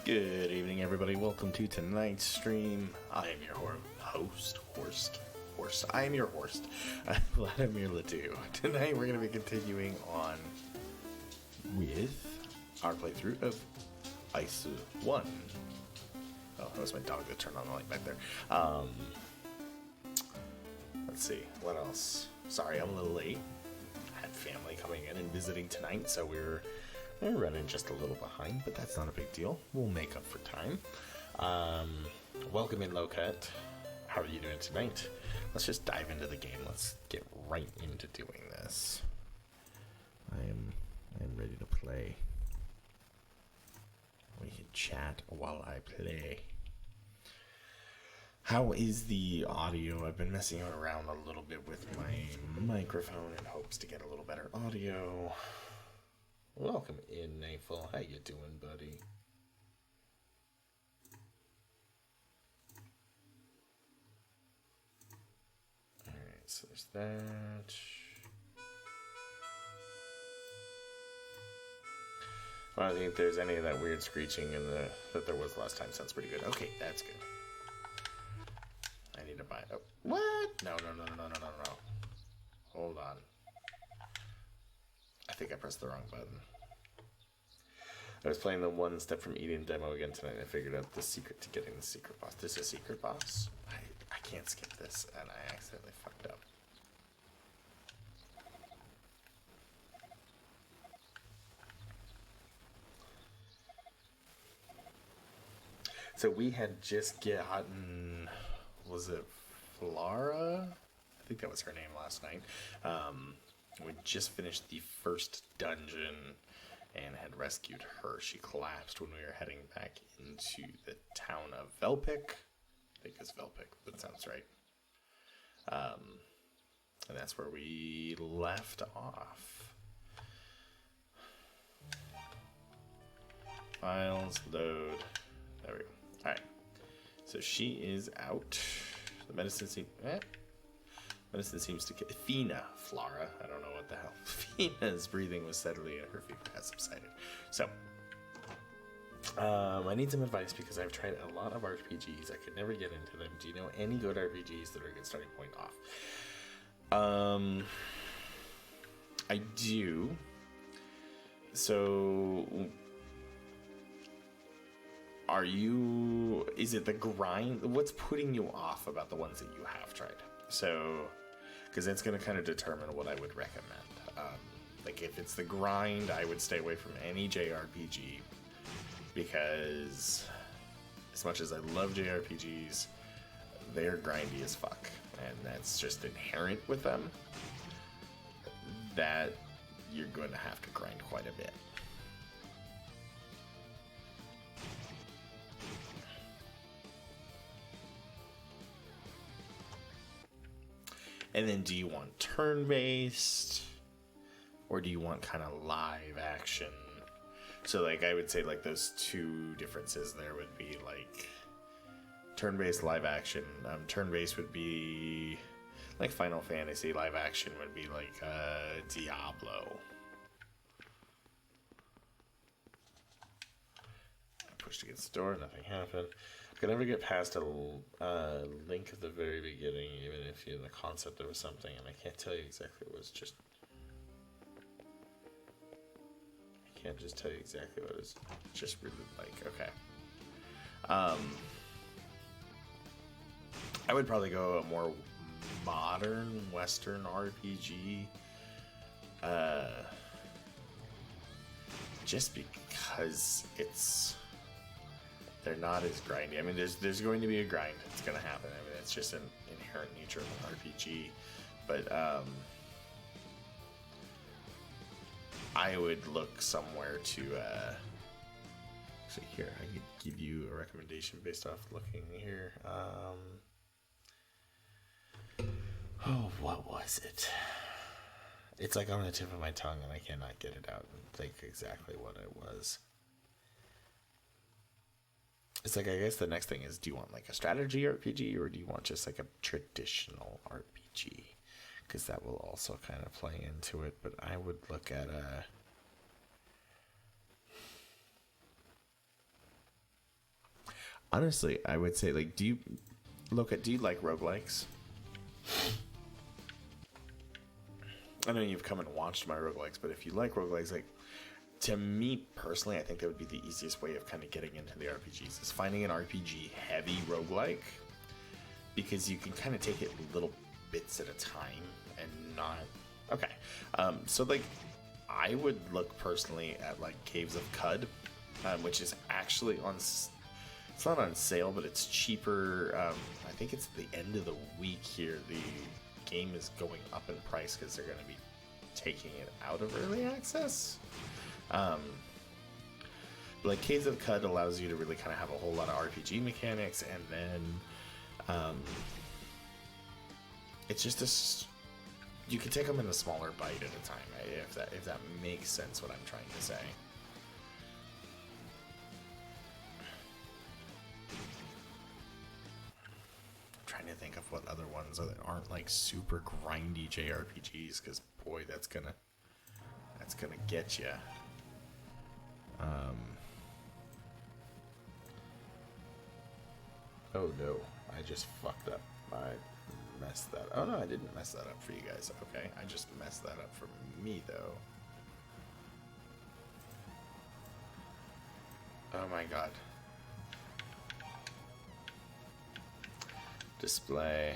Good evening, everybody. Welcome to tonight's stream. I am your host. I am your host, Vladimir Ledoux. Tonight we're going to be continuing on with our playthrough of Ice 1. Oh, that was my dog that turned on the light back there. Let's see, what else? Sorry, I'm a little late. I had family coming in and visiting tonight, so we're running just a little behind, but that's not a big deal. We'll make up for time. Welcome in, Lowcut. How are you doing tonight? Let's just dive into the game. Let's get right into doing this. I'm ready to play. We can chat while I play. How is the audio? I've been messing around a little bit with my microphone in hopes to get a little better audio. Welcome in, Nightfall. How you doing, buddy? Alright, so there's that. Well, I don't think if there's any of that weird screeching that there was last time. Sounds pretty good. Okay, that's good. I need to buy it. Oh, what? No. Hold on. I think I pressed the wrong button. I was playing the one step from eating demo again tonight, and I figured out the secret to getting the secret boss. This is a secret boss? I can't skip this, and I accidentally fucked up. So we had just gotten, was it Flora? I think that was her name last night. We just finished the first dungeon and had rescued her. She collapsed when we were heading back into the town of Velpic. I think it's Velpic, that sounds right. And that's where we left off. Files, load. There we go. Alright. So she is out. The medicine seems to get Fina, Flora. I don't know what the hell. Fina's breathing was steadily and her fever has subsided. So, I need some advice because I've tried a lot of RPGs. I could never get into them. Do you know any good RPGs that are a good starting point off? I do. So, is it the grind? What's putting you off about the ones that you have tried? So, because it's going to kind of determine what I would recommend. Like, if it's the grind, I would stay away from any JRPG, because as much as I love JRPGs, they're grindy as fuck, and that's just inherent with them, that you're going to have to grind quite a bit. And then, do you want turn-based, or do you want kind of live action? So, like, I would say, like, those two differences there would be, like, turn-based, live action. Turn-based would be, like, Final Fantasy. Live action would be, like, Diablo. I pushed against the door, nothing happened. I could never get past a link at the very beginning, even if you the concept there was something, and I can't tell you exactly what it was. I can't just tell you exactly what it was. Just really like, okay. I would probably go a more modern Western RPG, just because they're not as grindy. I mean, there's going to be a grind. It's going to happen. I mean, it's just an inherent nature of an RPG. But I would look somewhere to. So here, I could give you a recommendation based off looking here. Oh, what was it? It's like on the tip of my tongue, and I cannot get it out and think exactly what it was. It's like, I guess the next thing is, do you want like a strategy RPG, or do you want just like a traditional RPG? Because that will also kind of play into it. But I would look at Honestly, I would say, like, do you like roguelikes? I know you've come and watched my roguelikes, but if you like roguelikes, like, to me personally, I think that would be the easiest way of kind of getting into the RPGs is finding an RPG heavy roguelike, because you can kind of take it little bits at a time and not. Okay, so like I would look personally at like Caves of Cud, which is actually on. It's not on sale, but it's cheaper. I think it's the end of the week here. The game is going up in price because they're going to be taking it out of early access. Like Caves of Cud allows you to really kind of have a whole lot of RPG mechanics, and then it's just you can take them in a smaller bite at a time, right? If that makes sense, what I'm trying to say. I'm trying to think of what other ones that aren't like super grindy JRPGs, because boy, that's gonna get you. Oh no, I just fucked up. I messed that. Oh no, I didn't mess that up for you guys. Okay, I just messed that up for me though. Oh my god. Display.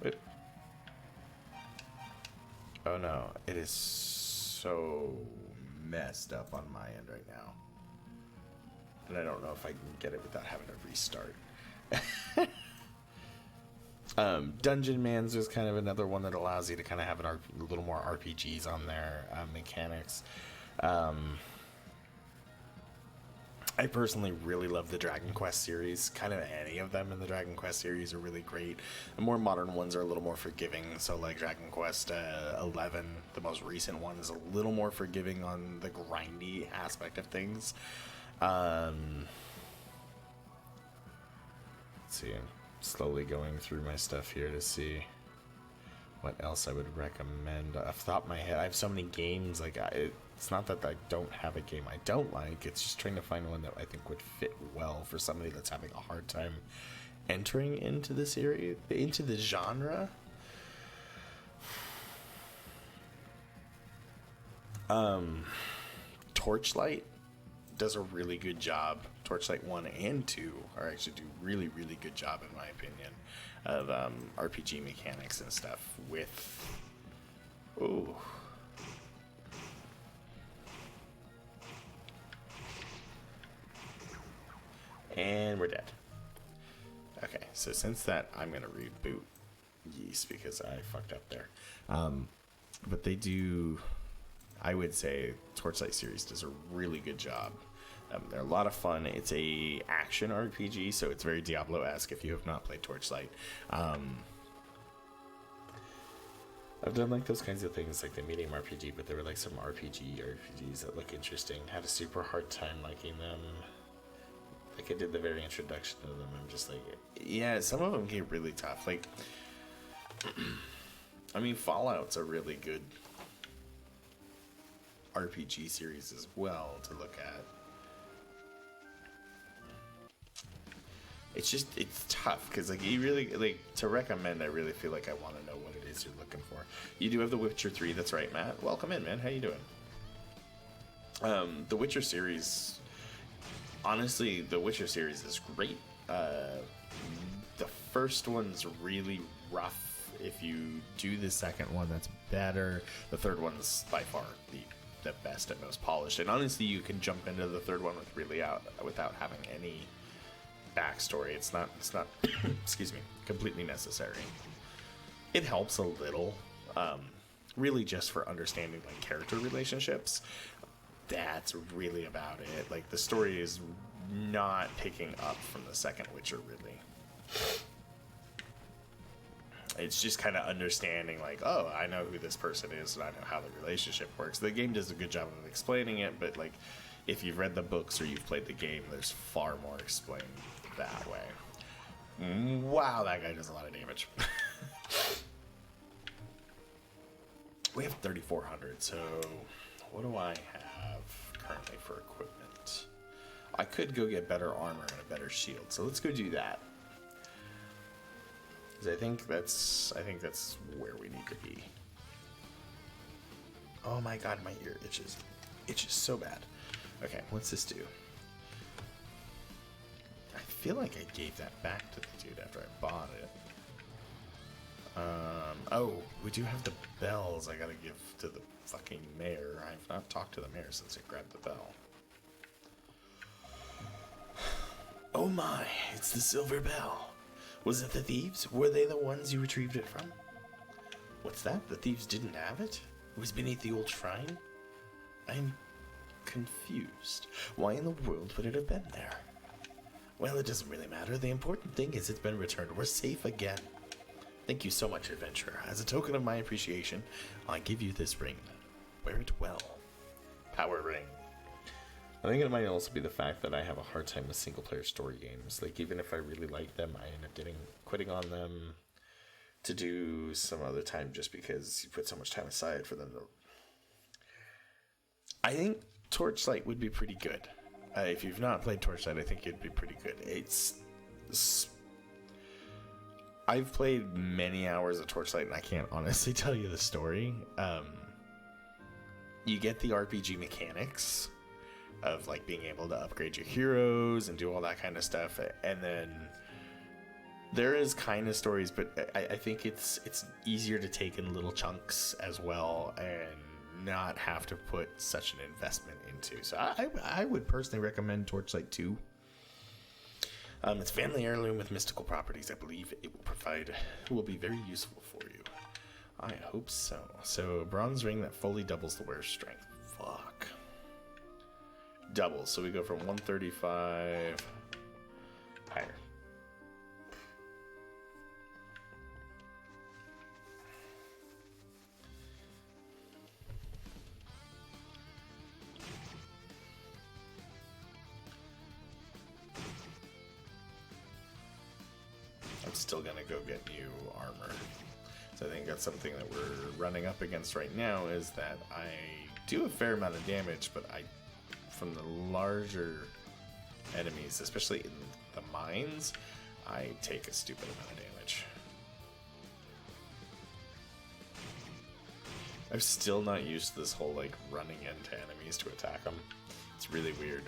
Wait. Oh no, it is so messed up on my end right now. And I don't know if I can get it without having to restart. Dungeon Mans is kind of another one that allows you to kind of have a little more RPGs on their mechanics. I personally really love the Dragon Quest series. Kind of any of them in the Dragon Quest series are really great. The more modern ones are a little more forgiving. So like Dragon Quest 11, the most recent one, is a little more forgiving on the grindy aspect of things. Let's see, I'm slowly going through my stuff here to see what else I would recommend. Off the top of my head, I have so many games, like it's not that I don't have a game I don't like, it's just trying to find one that I think would fit well for somebody that's having a hard time entering into this area, into the genre. Torchlight does a really good job. Torchlight 1 and 2 are actually do really, really good job, in my opinion, of RPG mechanics and stuff with... Ooh. And we're dead. Okay, so since that, I'm going to reboot Yeast because I fucked up there. But they do... I would say Torchlight series does a really good job. They're a lot of fun. It's a action RPG, so it's very Diablo-esque if you have not played Torchlight. I've done like those kinds of things, like the medium RPG, but there were like some RPGs that look interesting. Had a super hard time liking them. Like I did the very introduction of them. I'm just like, yeah, some of them get really tough. Like, I mean, Fallout's a really good RPG series as well to look at. It's tough because like you really like to recommend. I really feel like I want to know what it is you're looking for. You do have The Witcher 3, that's right, Matt. Welcome in, man. How you doing? The Witcher series, honestly, the Witcher series is great. The first one's really rough. If you do the second one, that's better. The third one's by far the best and most polished, and honestly you can jump into the third one without having any backstory. It's not excuse me, completely necessary. It helps a little, really just for understanding like character relationships. That's really about it. Like the story is not picking up from the second Witcher really. It's just kind of understanding, like, oh, I know who this person is, and I know how the relationship works. The game does a good job of explaining it, but, like, if you've read the books or you've played the game, there's far more explained that way. Wow, that guy does a lot of damage. We have 3,400, so what do I have currently for equipment. I could go get better armor and a better shield, so let's go do that. Because I think that's where we need to be. Oh my god, my ear itches. Itches so bad. Okay, what's this do? I feel like I gave that back to the dude after I bought it. Oh, we do have the bells I gotta give to the fucking mayor. I've not talked to the mayor since I grabbed the bell. Oh my, it's the silver bell. Was it the thieves? Were they the ones you retrieved it from? What's that? The thieves didn't have it? It was beneath the old shrine? I'm confused. Why in the world would it have been there? Well, it doesn't really matter. The important thing is it's been returned. We're safe again. Thank you so much, adventurer. As a token of my appreciation, I give you this ring. Wear it well. Power ring. I think it might also be the fact that I have a hard time with single-player story games. Like, even if I really like them, I end up quitting on them to do some other time just because you put so much time aside for them to... I think Torchlight would be pretty good. If you've not played Torchlight, I think it'd be pretty good. I've played many hours of Torchlight, and I can't honestly tell you the story. You get the RPG mechanics of like being able to upgrade your heroes and do all that kind of stuff, and then there is kind of stories, but I think it's easier to take in little chunks as well and not have to put such an investment into. So I would personally recommend Torchlight 2. It's family heirloom with mystical properties. I believe it will be very useful for you. I hope so. So, a bronze ring that fully doubles the wearer's strength. Fuck. Doubles. So we go from 135 higher. I'm still gonna go get new armor. So I think that's something that we're running up against right now, is that I do a fair amount of damage, but from the larger enemies, especially in the mines, I take a stupid amount of damage. I'm still not used to this whole like running into enemies to attack them. It's really weird.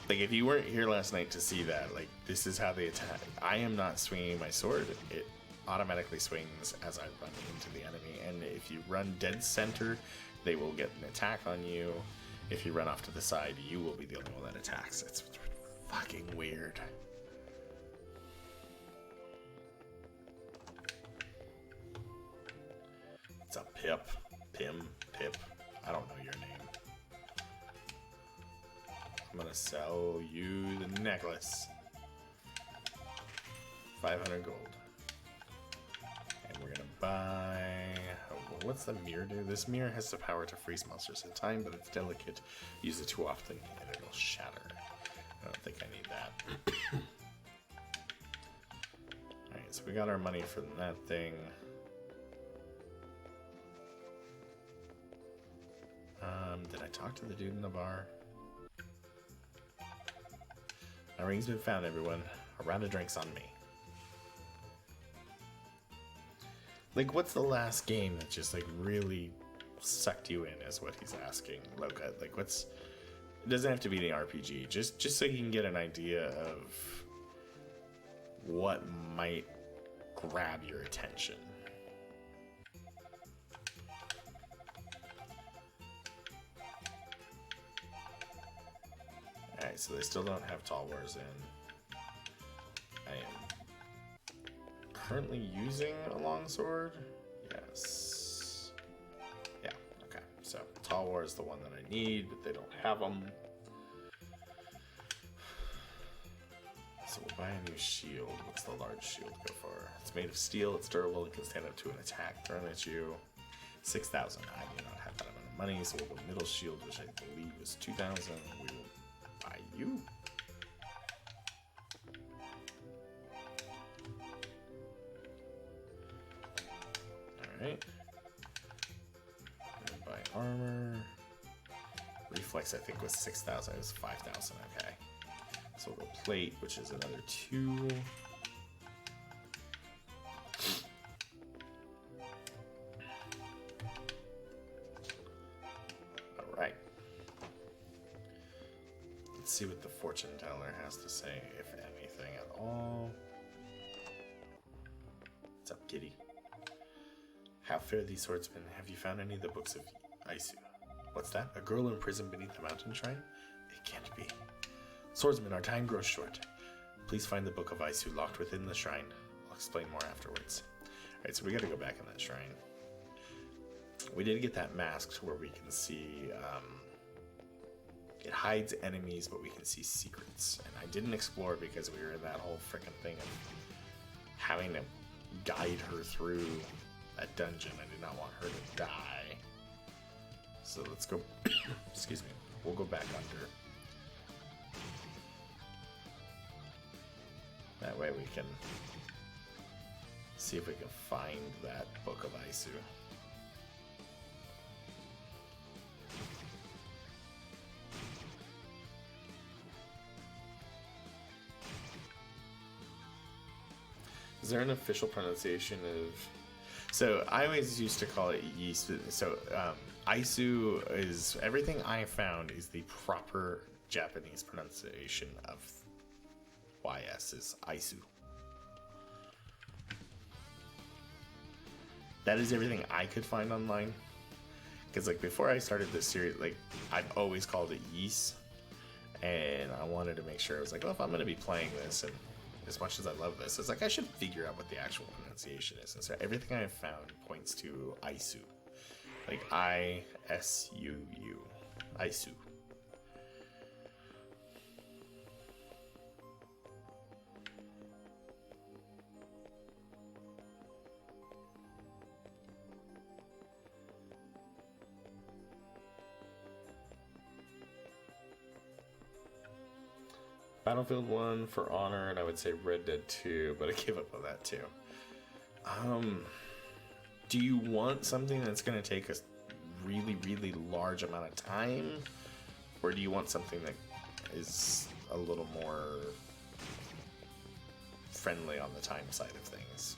Like, if you weren't here last night to see that, like, this is how they attack. I am not swinging my sword. It automatically swings as I run into the enemy. And if you run dead center, they will get an attack on you. If you run off to the side, you will be the only one that attacks. It's fucking weird. It's a Pip. Pip. I don't know your name. I'm gonna sell you the necklace. 500 gold. And we're gonna buy... Oh, what's the mirror do? This mirror has the power to freeze monsters in time, but it's delicate. Use it too often and it'll shatter. I don't think I need that. Alright, so we got our money from that thing. Did I talk to the dude in the bar? My ring's been found, everyone. A round of drinks on me. Like, what's the last game that just, like, really sucked you in, is what he's asking, Loka. Like, what's... It doesn't have to be the RPG. Just so you can get an idea of what might grab your attention. Alright, so they still don't have Tall Wars in. I am currently using a longsword. Yes. Yeah, okay. So, Tall War is the one that I need, but they don't have them. So we'll buy a new shield. What's the large shield go for? It's made of steel, it's durable, it can stand up to an attack thrown at you. 6,000. I do not have that amount of money, so we'll go middle shield, which I believe is 2,000. We will buy you. Alright. Buy armor. complex I think was 6,000. It was 5,000. Okay. So we'll go plate, which is another 2. All right. Let's see what the fortune teller has to say, if anything at all. What's up, kitty? How fare these swordsmen? Have you found any of the books of Aisu? What's that? A girl imprisoned beneath the mountain shrine? It can't be. Swordsman, our time grows short. Please find the book of Aisu locked within the shrine. I'll explain more afterwards. Alright, so we gotta go back in that shrine. We did get that mask where we can see, it hides enemies, but we can see secrets. And I didn't explore because we were in that whole frickin' thing of having to guide her through that dungeon. I did not want her to die. So let's go, excuse me, we'll go back under. That way we can see if we can find that book of Aisu. Is there an official pronunciation of... So I always used to call it yeast. So Aisu is... Everything I found is the proper Japanese pronunciation of YS is Aisu. That is everything I could find online. Because like before I started this series, like I've always called it yeast. And I wanted to make sure, I was like, well, if I'm going to be playing this, and as much as I love this, it's like I should figure out what the actual pronunciation is. And so everything I've found points to Aisu. Like I-S-U-U. Aisu. Battlefield 1 for Honor, and I would say Red Dead 2, but I gave up on that too. Do you want something that's going to take a really, really large amount of time? Or do you want something that is a little more friendly on the time side of things?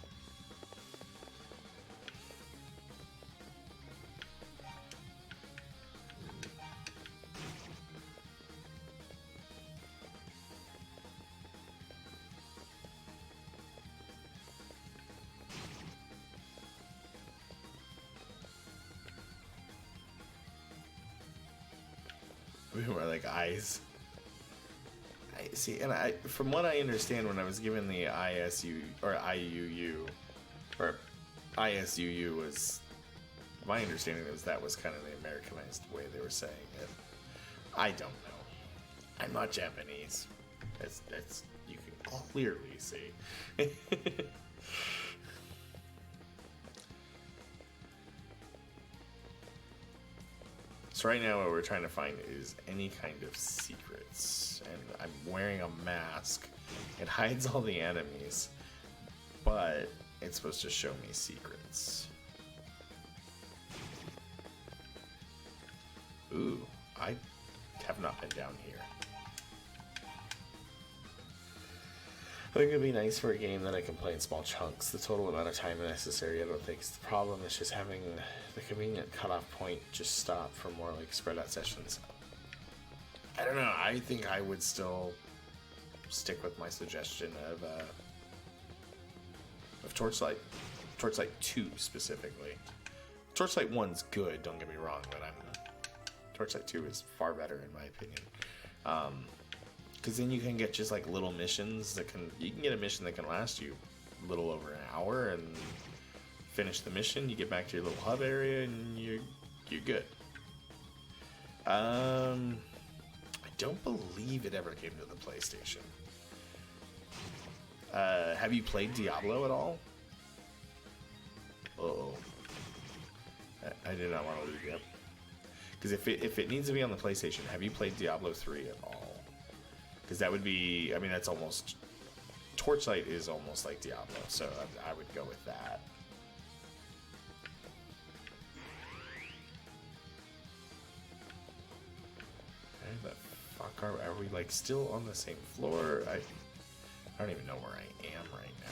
We were like eyes. I see, and I, from what I understand, when I was given the ISU or IUU, or ISUU was, my understanding was that was kind of the Americanized way they were saying it. I don't know. I'm not Japanese. That's you can clearly see. So right now what we're trying to find is any kind of secrets. And I'm wearing a mask. It hides all the enemies, but it's supposed to show me secrets. Ooh, I have not been down here. I think it'd be nice for a game that I can play in small chunks. The total amount of time necessary, I don't think is the problem. It's just having the convenient cutoff point just stop for more like spread out sessions. I don't know. I think I would still stick with my suggestion of Torchlight. Torchlight 2 specifically. Torchlight 1's good, don't get me wrong, but Torchlight 2 is far better in my opinion. Because then you can get just like little missions that you can get a mission that can last you a little over an hour and finish the mission. You get back to your little hub area and you're good. I don't believe it ever came to the PlayStation. Have you played Diablo at all? Uh-oh. I did not want to leave yet. Because if it needs to be on the PlayStation, have you played Diablo 3 at all? Because that would be, I mean, that's almost, Torchlight is almost like Diablo, so I would go with that. Are we like still on the same floor? I don't even know where I am right now.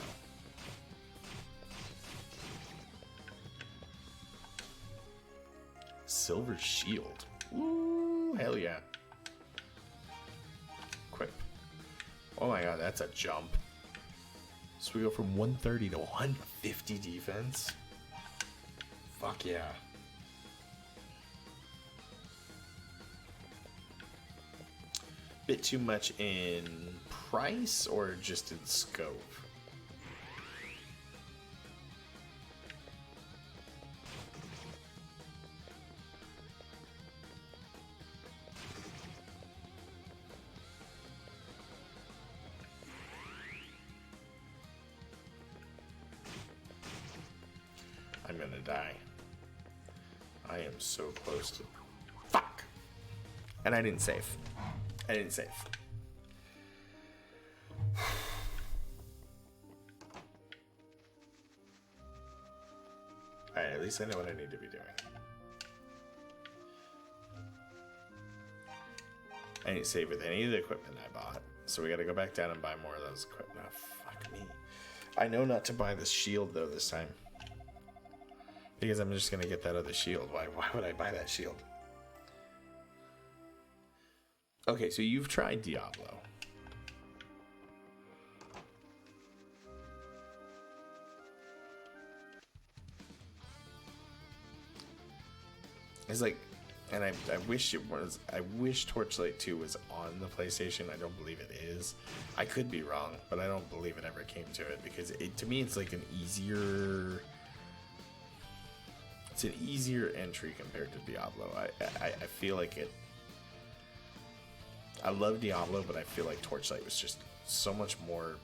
Silver shield. Ooh, hell yeah. Equip. Oh my god, that's a jump. So we go from 130 to 150 defense. Fuck yeah. Bit too much in price or just in scope? I'm gonna die. I am so close to... Fuck! And I didn't save. I didn't save. Alright, at least I know what I need to be doing. I didn't save with any of the equipment I bought. So we gotta go back down and buy more of those equipment. Oh, fuck me. I know not to buy this shield though this time. Because I'm just gonna get that other shield. Why would I buy that shield? Okay, so you've tried Diablo. It's like, and I wish it was. I wish Torchlight 2 was on the PlayStation. I don't believe it is. I could be wrong, but I don't believe it ever came to it because to me it's like an easier. It's an easier entry compared to Diablo. I feel like it. I love Diablo, but I feel like Torchlight was just so much more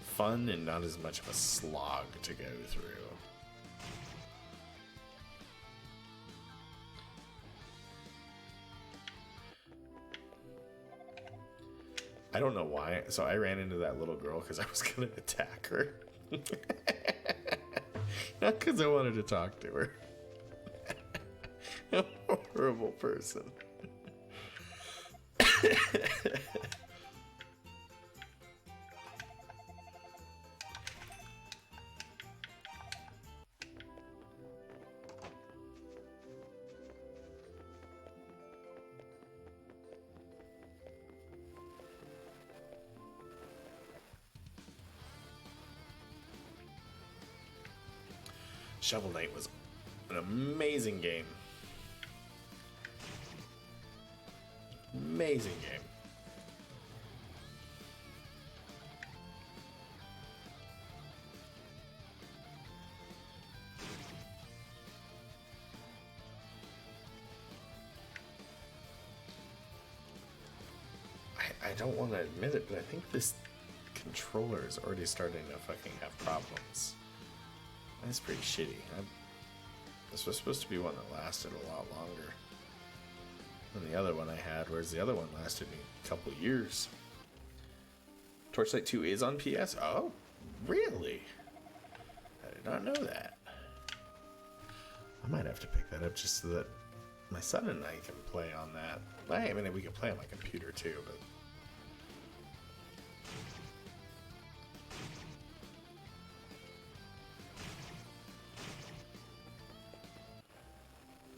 fun and not as much of a slog to go through. I don't know why. So I ran into that little girl because I was going to attack her. Not because I wanted to talk to her. A horrible person. Shovel Knight was an amazing game. Amazing game. I don't want to admit it, but I think this controller is already starting to fucking have problems. That's pretty shitty. This was supposed to be one that lasted a lot longer than the other one I had, whereas the other one lasted me a couple years. Torchlight 2 is on PS? Oh, really? I did not know that. I might have to pick that up just so that my son and I can play on that. I mean, we can play on my computer too, but...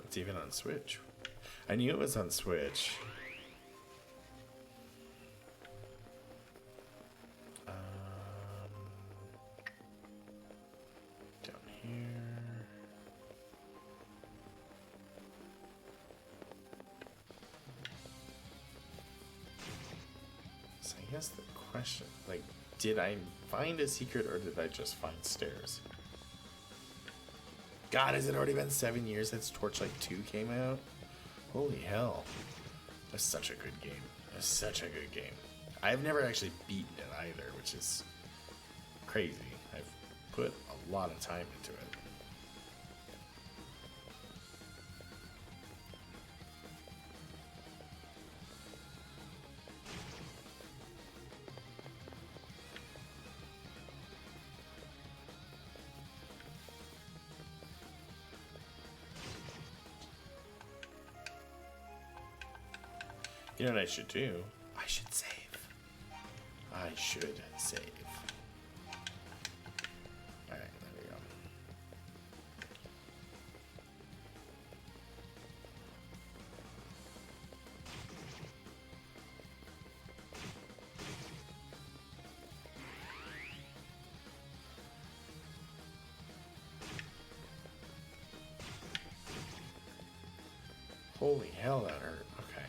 It's even on Switch. I knew it was on Switch. Down here. So I guess the question, like, did I find a secret or did I just find stairs? God, has it already been 7 years since Torchlight 2 came out? Holy hell. That's such a good game. That's such a good game. I've never actually beaten it either, which is crazy. I've put a lot of time into it. You know what I should do? I should save. I should save. Alright, there we go. Holy hell, that hurt. Okay.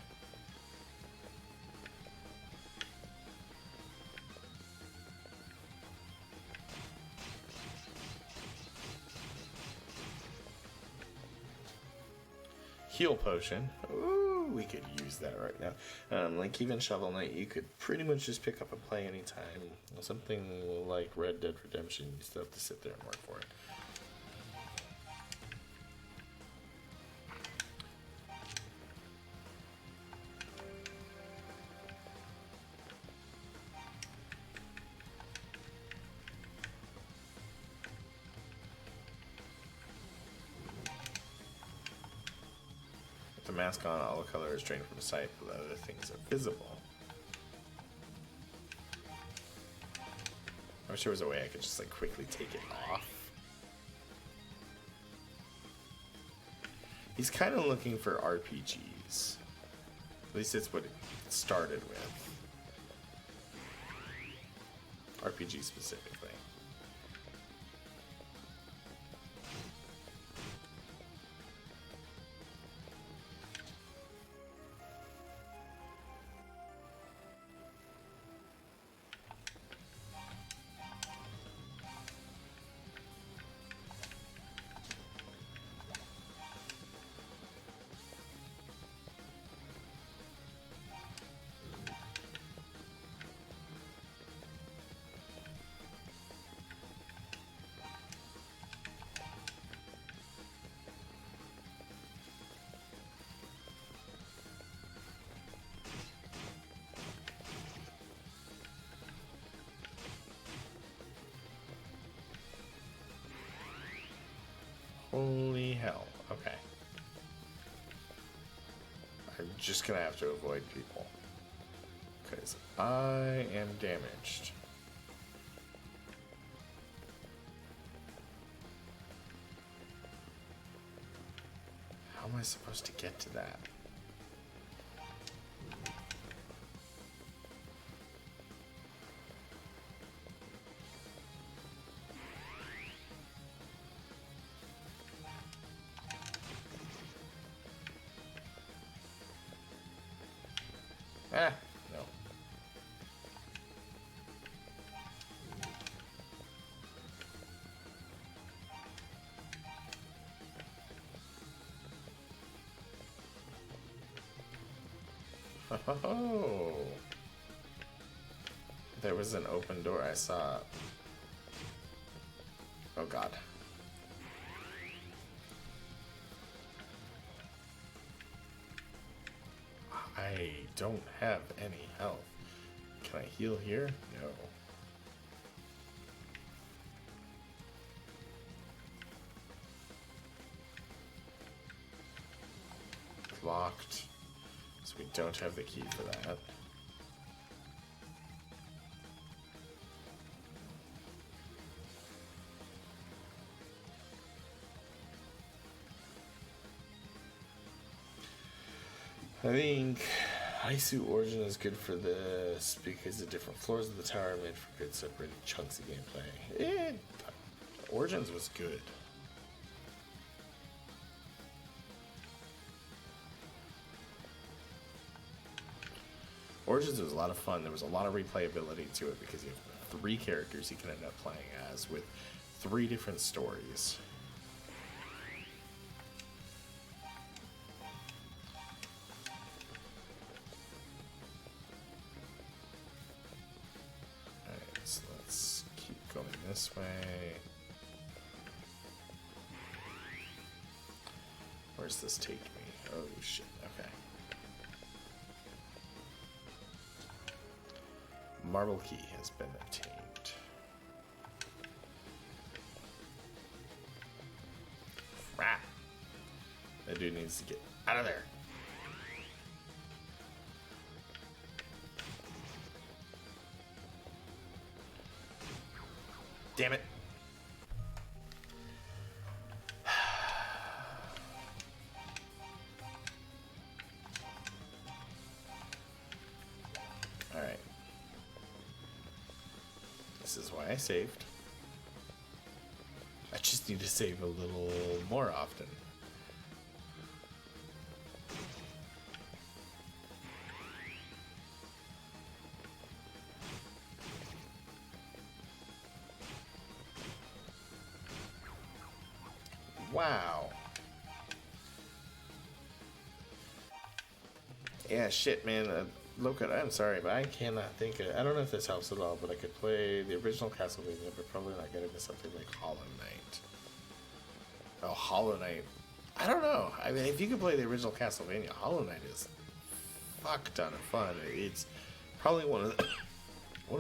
Heal potion. Ooh, we could use that right now. Like even Shovel Knight, you could pretty much just pick up and play anytime. Something like Red Dead Redemption, you still have to sit there and work for it. The mask on, all the color is drained from sight, but other things are visible. I wish there was a way I could just like quickly take it off. He's kind of looking for RPGs. At least it's what it started with. RPG specifically. Holy hell. Okay. I'm just gonna have to avoid people. Because I am damaged. How am I supposed to get to that? Ah, no. Oh, there was an open door. I saw it. Oh God. I don't have any health. Can I heal here? No. Locked. So we don't have the key for that. I think Haisu Origin is good for this because the different floors of the tower are made for good separated chunks of gameplay. Origins was good. Origins was a lot of fun. There was a lot of replayability to it because you have 3 characters you can end up playing as with 3 different stories. Alright, so let's keep going this way. Where's this take me? Oh shit, okay. Marble key has been obtained. Crap. That dude needs to get out of there. Damn it. Alright. This is why I saved. I just need to save a little more often. Wow. Yeah, shit, man. Look, I'm sorry, but I cannot think of... I don't know if this helps at all, but I could play the original Castlevania, but probably not get into something like Hollow Knight. Oh, Hollow Knight. I don't know. I mean, if you could play the original Castlevania, Hollow Knight is fuck ton of fun. It's probably one of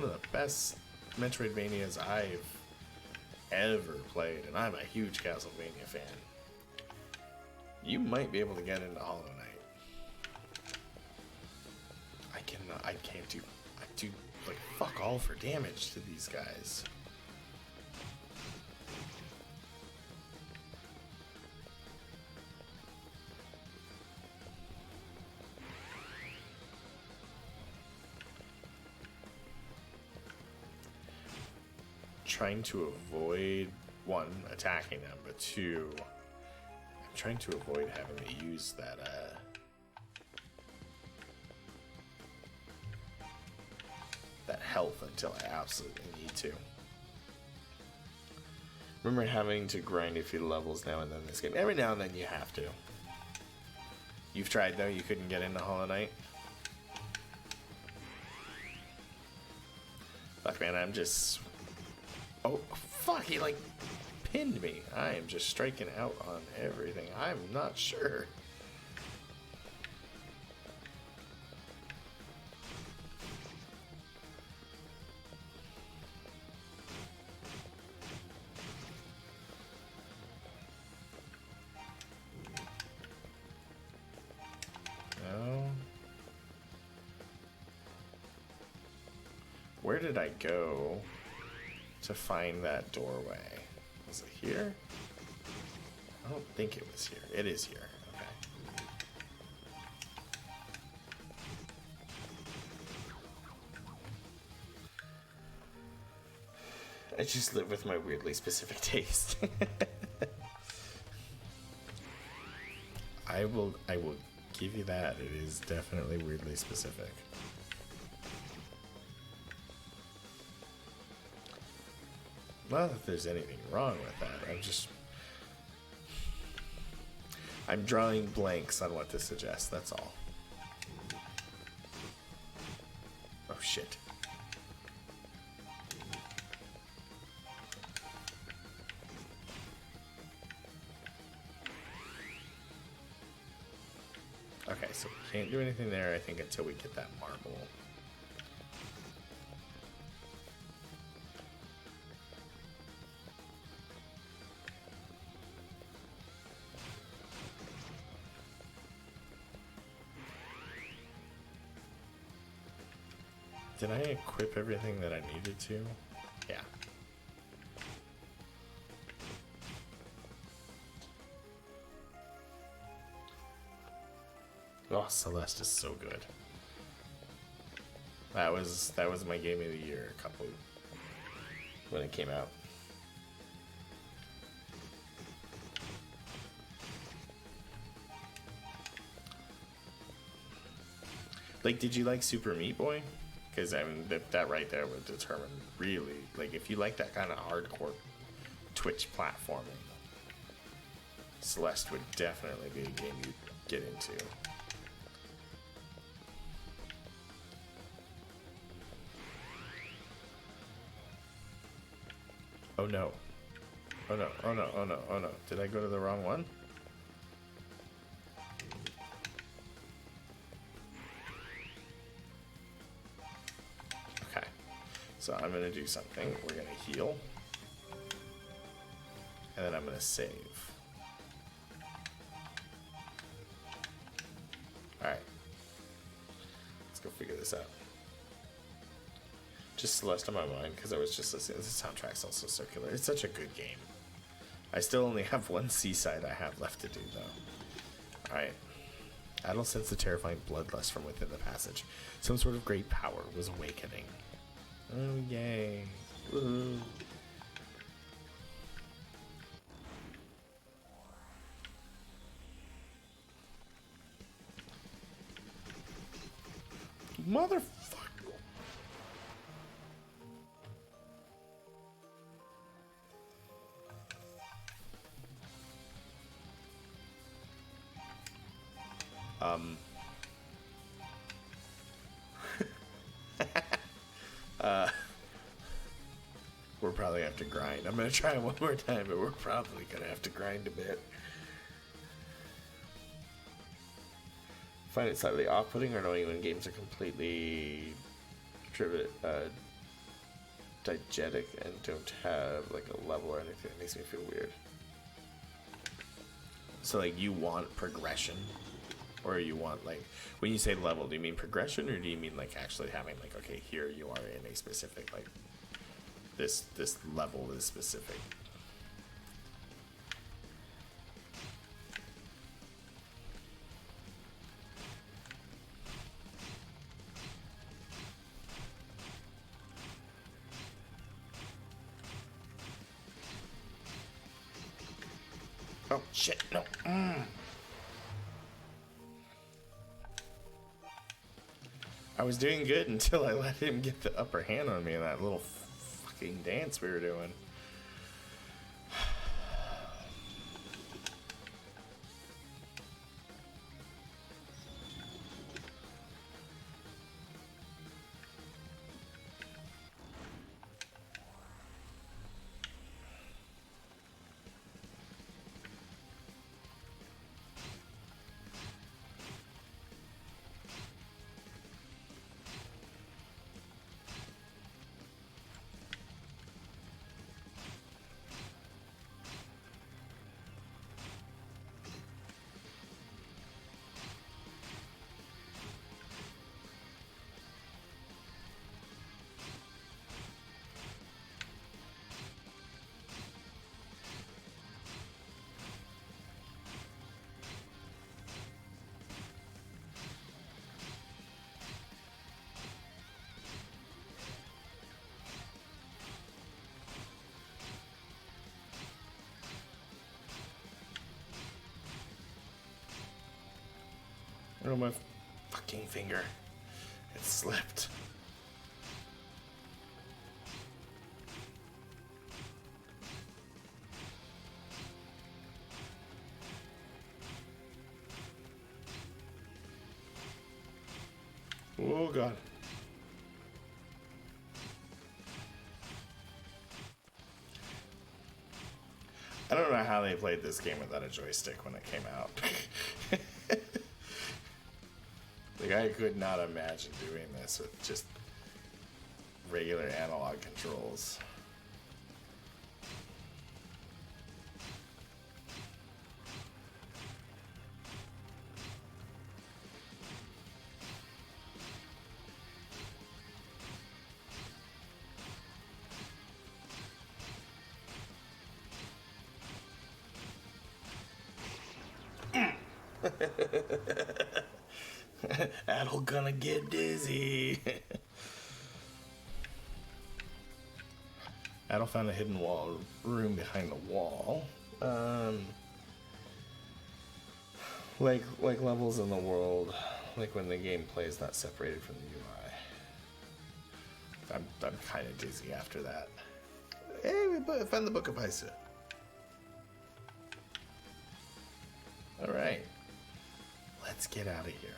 the best Metroidvanias I've ever played, and I'm a huge Castlevania fan. You might be able to get into Hollow Knight. I do like fuck all for damage to these guys. Trying to avoid, one, attacking them, but two, I'm trying to avoid having to use that health until I absolutely need to. Remember having to grind a few levels now and then in this game. Every now and then you have to. You've tried though, you couldn't get into Hollow Knight? Fuck man, I'm just... Oh, fuck, he like pinned me. I am just striking out on everything. I'm not sure. Where did I go to find that doorway? Was it here? I don't think it was here. It is here. Okay. I just live with my weirdly specific taste. I will give you that. It is definitely weirdly specific. Not that there's anything wrong with that. I'm drawing blanks on what to suggest, that's all. Oh shit. Okay, so we can't do anything there, I think, until we get that marble. Did I equip everything that I needed to? Yeah. Oh, Celeste is so good. That was my game of the year when it came out. Like, did you like Super Meat Boy? Because I mean, that right there would determine really, like, if you like that kind of hardcore Twitch platforming, Celeste would definitely be a game you'd get into. Oh no. Oh no, oh no, oh no, oh no. Did I go to the wrong one? So I'm going to do something. We're going to heal. And then I'm going to save. Alright. Let's go figure this out. just Celeste on my mind because I was just listening. The soundtrack's also circular. It's such a good game. I still only have one seaside I have left to do, though. Alright. Adel sensed the terrifying bloodlust from within the passage. Some sort of great power was awakening. Oh, yay. Woohoo. Motherfucker. We're probably gonna have to grind. I'm gonna try one more time, but we're probably gonna have to grind a bit. Find it slightly off-putting or annoying when games are completely diegetic and don't have like a level or anything. It makes me feel weird. So like you want progression, or you want like when you say level, do you mean progression or do you mean like actually having like, okay, here you are in a specific like this level is specific? Oh shit, no. I was doing good until I let him get the upper hand on me in that little fucking dance we were doing. Oh, my fucking finger. It slipped. Oh, God. I don't know how they played this game without a joystick when it came out. Like, I could not imagine doing this with just regular analog controls. Adel gonna get dizzy. Adel found a hidden room behind the wall. Like levels in the world, like when the gameplay is not separated from the UI. I'm kind of dizzy after that. Hey, we found the Book of Isa. All right, let's get out of here.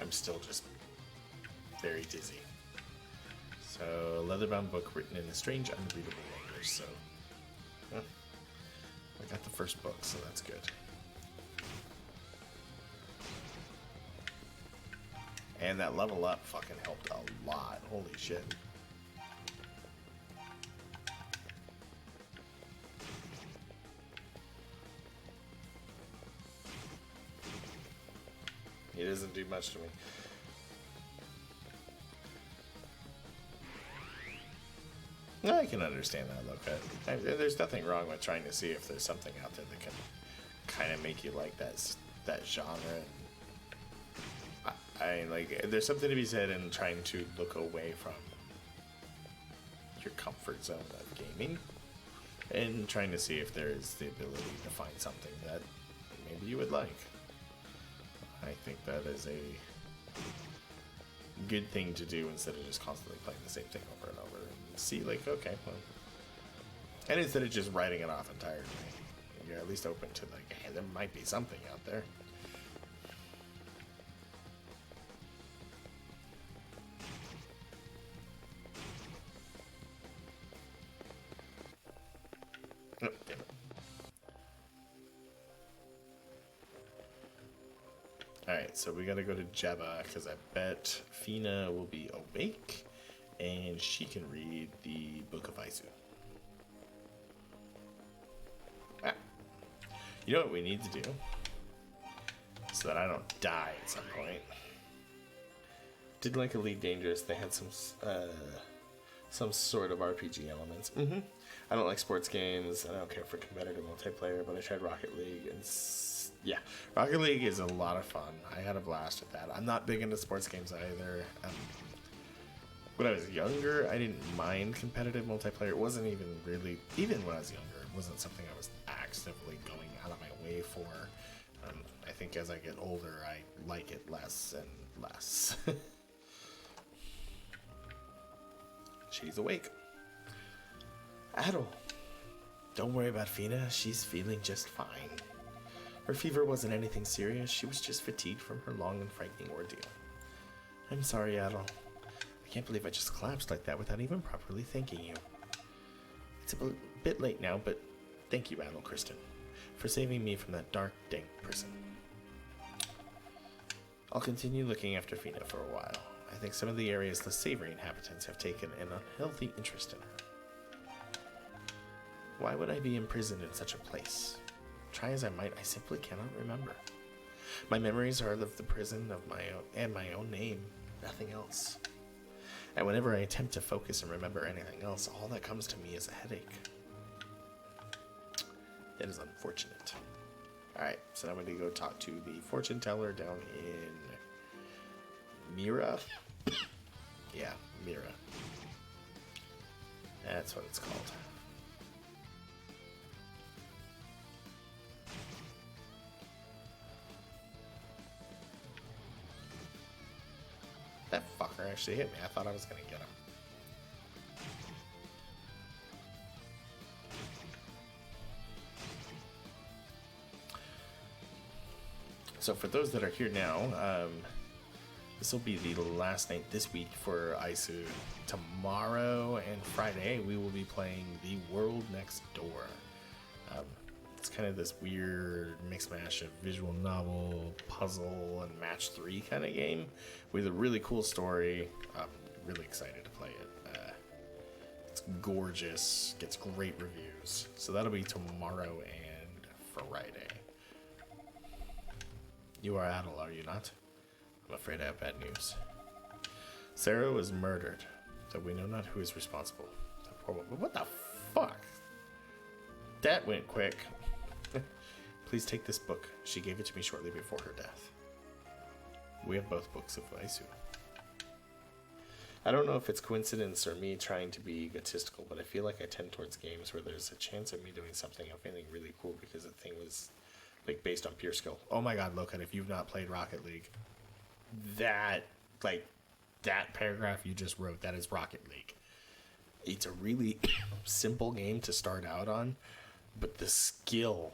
I'm still just very dizzy. So, leather-bound book written in a strange, unreadable language. So, I got the first book, so that's good. And that level up fucking helped a lot. Holy shit. It doesn't do much to me. I can understand that, Loka. There's nothing wrong with trying to see if there's something out there that can kind of make you like that genre. I like. There's something to be said in trying to look away from your comfort zone of gaming and trying to see if there is the ability to find something that maybe you would like. I think that is a good thing to do instead of just constantly playing the same thing over and over and see like, okay, well, and instead of just writing it off entirely, you're at least open to like, hey, there might be something out there. Oh, damn it. Alright, so we gotta go to Jabba, because I bet Fina will be awake, and she can read the Book of Aizu. Ah. You know what we need to do? So that I don't die at some point. Did like Elite Dangerous, they had some sort of RPG elements. I don't like sports games, I don't care for competitive multiplayer, but I tried Rocket League, and yeah, Rocket League is a lot of fun. I had a blast with that. I'm not big into sports games either. When I was younger, I didn't mind competitive multiplayer. It wasn't even really, even when I was younger, it wasn't something I was actively going out of my way for. I think as I get older, I like it less and less. She's awake. Adel, don't worry about Fina. She's feeling just fine. Her fever wasn't anything serious. She was just fatigued from her long and frightening ordeal. I'm sorry, Adel. I can't believe I just collapsed like that without even properly thanking you. It's a bit late now, but thank you, Adel Kristen, for saving me from that dark, dank prison. I'll continue looking after Fina for a while. I think some of the area's less savory inhabitants have taken an unhealthy interest in her. Why would I be imprisoned in such a place? Try as I might, I simply cannot remember. My memories are of the prison of my own and my own name, nothing else. And whenever I attempt to focus and remember anything else, all that comes to me is a headache. That is unfortunate. Alright, so now I'm going to go talk to the fortune teller down in Mira. Yeah, Mira. That's what it's called. That fucker actually hit me. I thought I was going to get him. So for those that are here now, this will be the last night this week for Aizu. Tomorrow and Friday, we will be playing The World Next Door. It's kind of this weird mix mash of visual novel, puzzle, and match 3 kind of game with a really cool story. I'm really excited to play it. It's gorgeous, gets great reviews. So that'll be tomorrow and Friday. You are Adel, are you not? I'm afraid I have bad news. Sarah was murdered, though we know not who is responsible. What the fuck? That went quick. Please take this book. She gave it to me shortly before her death. We have both books of Aizu. I don't know if it's coincidence or me trying to be egotistical, but I feel like I tend towards games where there's a chance of me doing something I'm feeling really cool because the thing was like based on pure skill. Oh my god, Lokan, if you've not played Rocket League, that paragraph you just wrote, that is Rocket League. It's a really simple game to start out on, but the skill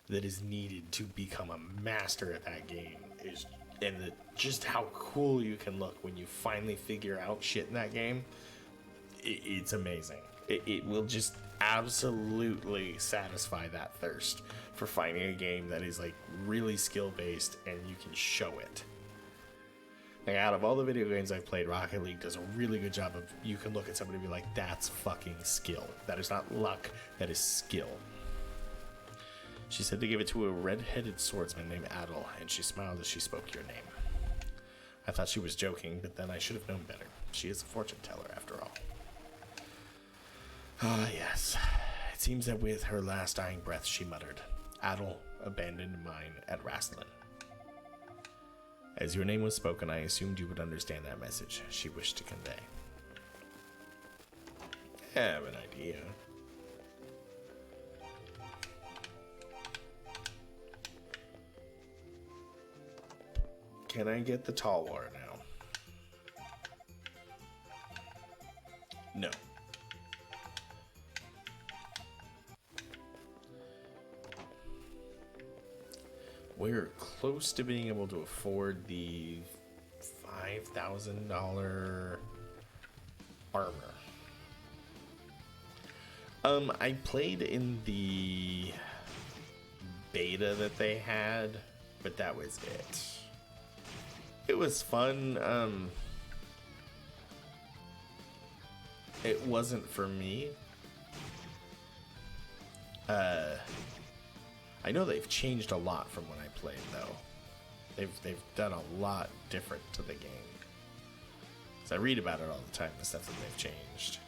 that is needed to become a master at that game is, and just how cool you can look when you finally figure out shit in that game, it's amazing. It will just absolutely satisfy that thirst for finding a game that is like really skill based and you can show it. Like, out of all the video games I've played, Rocket League does a really good job of, you can look at somebody and be like, that's fucking skill. That is not luck, that is skill. She said to give it to a red-headed swordsman named Adel, and she smiled as she spoke your name. I thought she was joking, but then I should have known better. She is a fortune teller, after all. Ah, yes. It seems that with her last dying breath, she muttered, "Adel, abandoned mine at Rastlin." As your name was spoken, I assumed you would understand that message she wished to convey. I have an idea. Can I get the tall water now? No. We're close to being able to afford the $5,000 armor. I played in the beta that they had, but that was it. It was fun. It wasn't for me. I know they've changed a lot from when I played, though. They've done a lot different to the game. So I read about it all the time, the stuff that they've changed.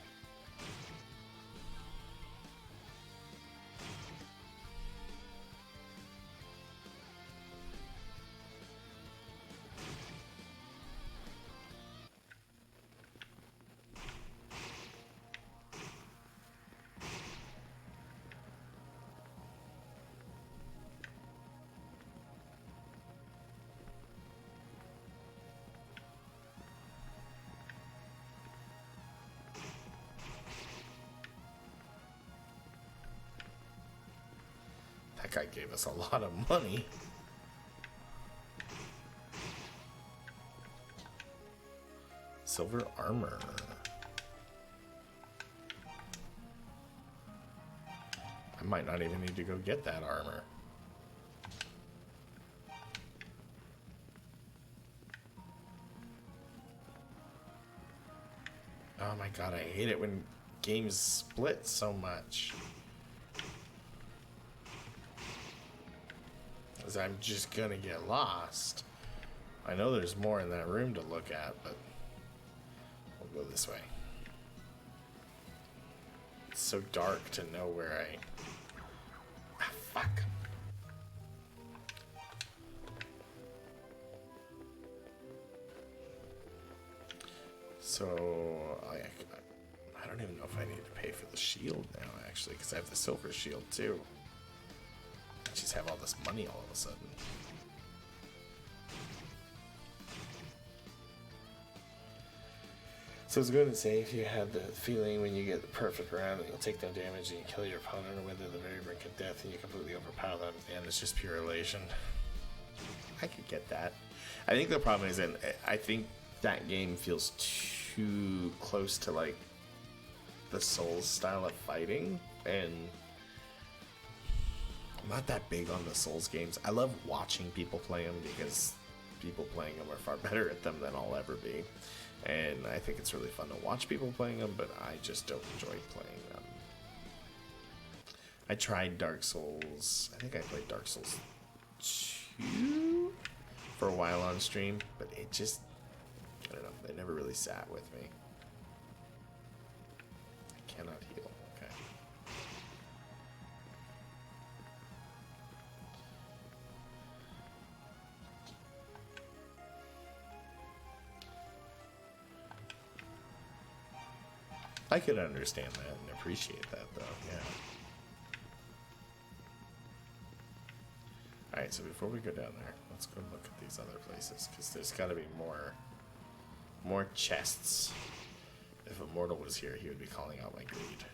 That guy gave us a lot of money. Silver armor. I might not even need to go get that armor. Oh my god, I hate it when games split so much. Because I'm just gonna get lost. I know there's more in that room to look at, but we'll go this way. It's so dark to know where I... Ah, fuck. So, I don't even know if I need to pay for the shield now, actually, because I have the silver shield, too. I just have all this money all of a sudden. So I was going to say, if you have the feeling when you get the perfect round that you'll take no damage and you kill your opponent or whether the very brink of death and you completely overpower them at the end, it's just pure elation. I could get that. I think the problem is that I think that game feels too close to like the Souls style of fighting, and I'm not that big on the Souls games. I love watching people play them because people playing them are far better at them than I'll ever be. And I think it's really fun to watch people playing them, but I just don't enjoy playing them. I tried Dark Souls. I think I played Dark Souls 2 for a while on stream, but it just, I don't know, it never really sat with me. I cannot heal. Okay. I could understand that and appreciate that, though, yeah. Alright, so before we go down there, let's go look at these other places, because there's got to be more chests. If Immortal was here, he would be calling out my greed.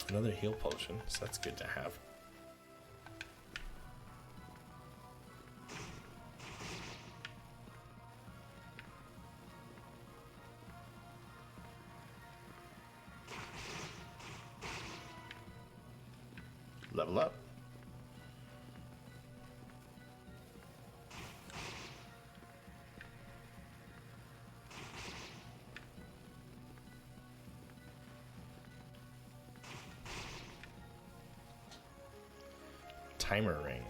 Another heal potion, so that's good to have. level up. Timer ring.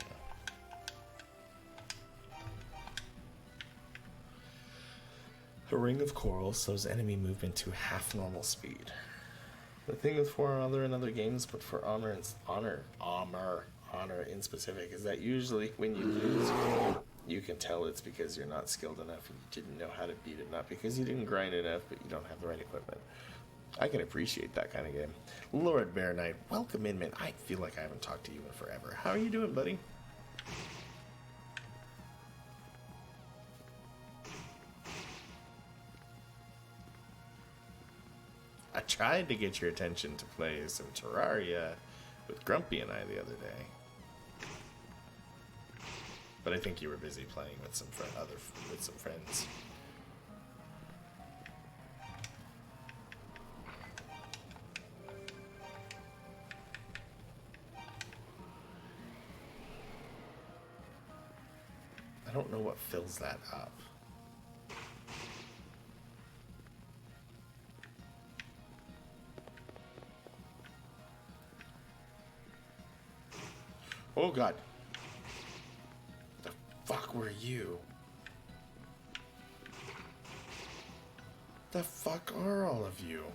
A ring of coral slows enemy movement to half normal speed. The thing with For Honor and other games, but for Honor in specific, is that usually when you lose, you can tell it's because you're not skilled enough and you didn't know how to beat it, not because you didn't grind enough, but you don't have the right equipment. I can appreciate that kind of game. Lord Bear Knight, welcome in, man. I feel like I haven't talked to you in forever. How are you doing, buddy? I tried to get your attention to play some Terraria with Grumpy and I the other day, but I think you were busy playing with some friends. I don't know what fills that up. Oh god. The fuck were you? The fuck are all of you?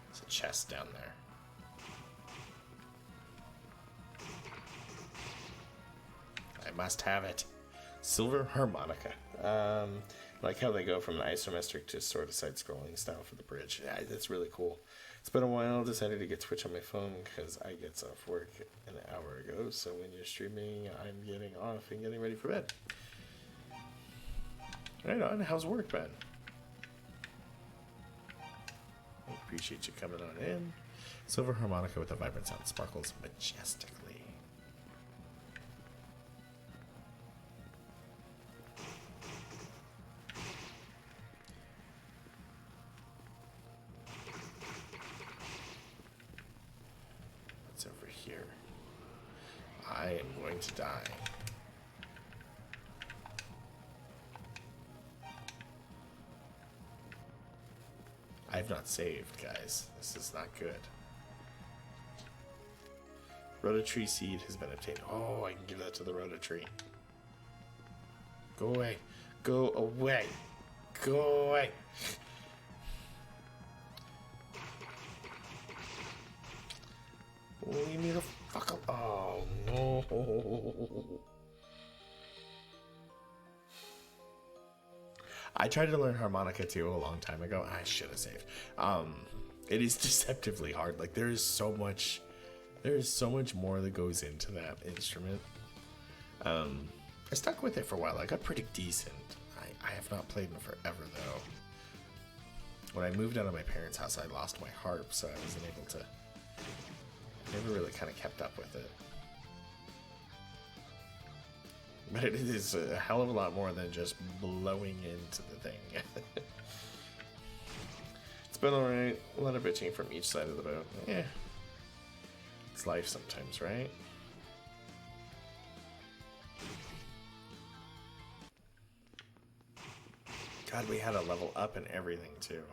There's a chest down there. I must have it. Silver harmonica. Like how they go from an isometric to sort of side-scrolling style for the bridge. Yeah, that's really cool. It's been a while. Decided to get Twitch on my phone because I get off work an hour ago. So when you're streaming, I'm getting off and getting ready for bed. Right on. How's work been? I appreciate you coming on in. Silver harmonica with a vibrant sound sparkles majestically. Over here. I am going to die. I've not saved, guys. This is not good. Rototree seed has been obtained. Oh, I can give that to the Rototree. Go away. Go away. Go away. Leave me the fuck alone. Oh no. I tried to learn harmonica too a long time ago. I should have saved. It is deceptively hard. Like there is so much more that goes into that instrument. I stuck with it for a while. I got pretty decent. I have not played in forever though. When I moved out of my parents' house, I lost my harp, so I wasn't able to. Never really kind of kept up with it. But it is a hell of a lot more than just blowing into the thing. It's been alright. A lot of bitching from each side of the boat. Yeah. It's life sometimes, right? God, we had a level up and everything too.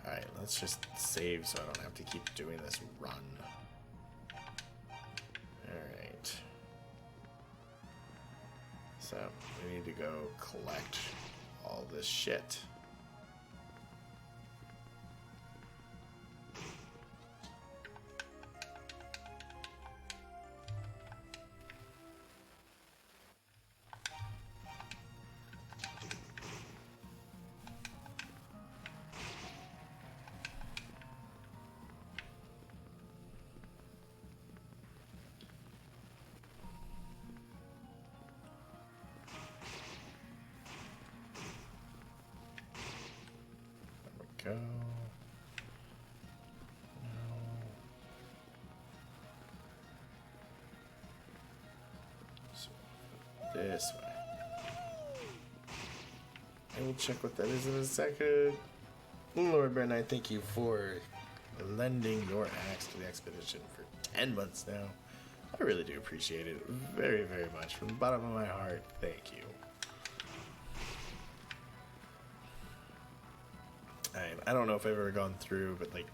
Alright, let's just save so I don't have to keep doing this run. Alright. So, we need to go collect all this shit. Go. No. So, this way. I will check what that is in a second. Lord Baron, I thank you for lending your axe to the expedition for 10 months now. I really do appreciate it very, very much. From the bottom of my heart, thank you. I don't know if I've ever gone through, but like,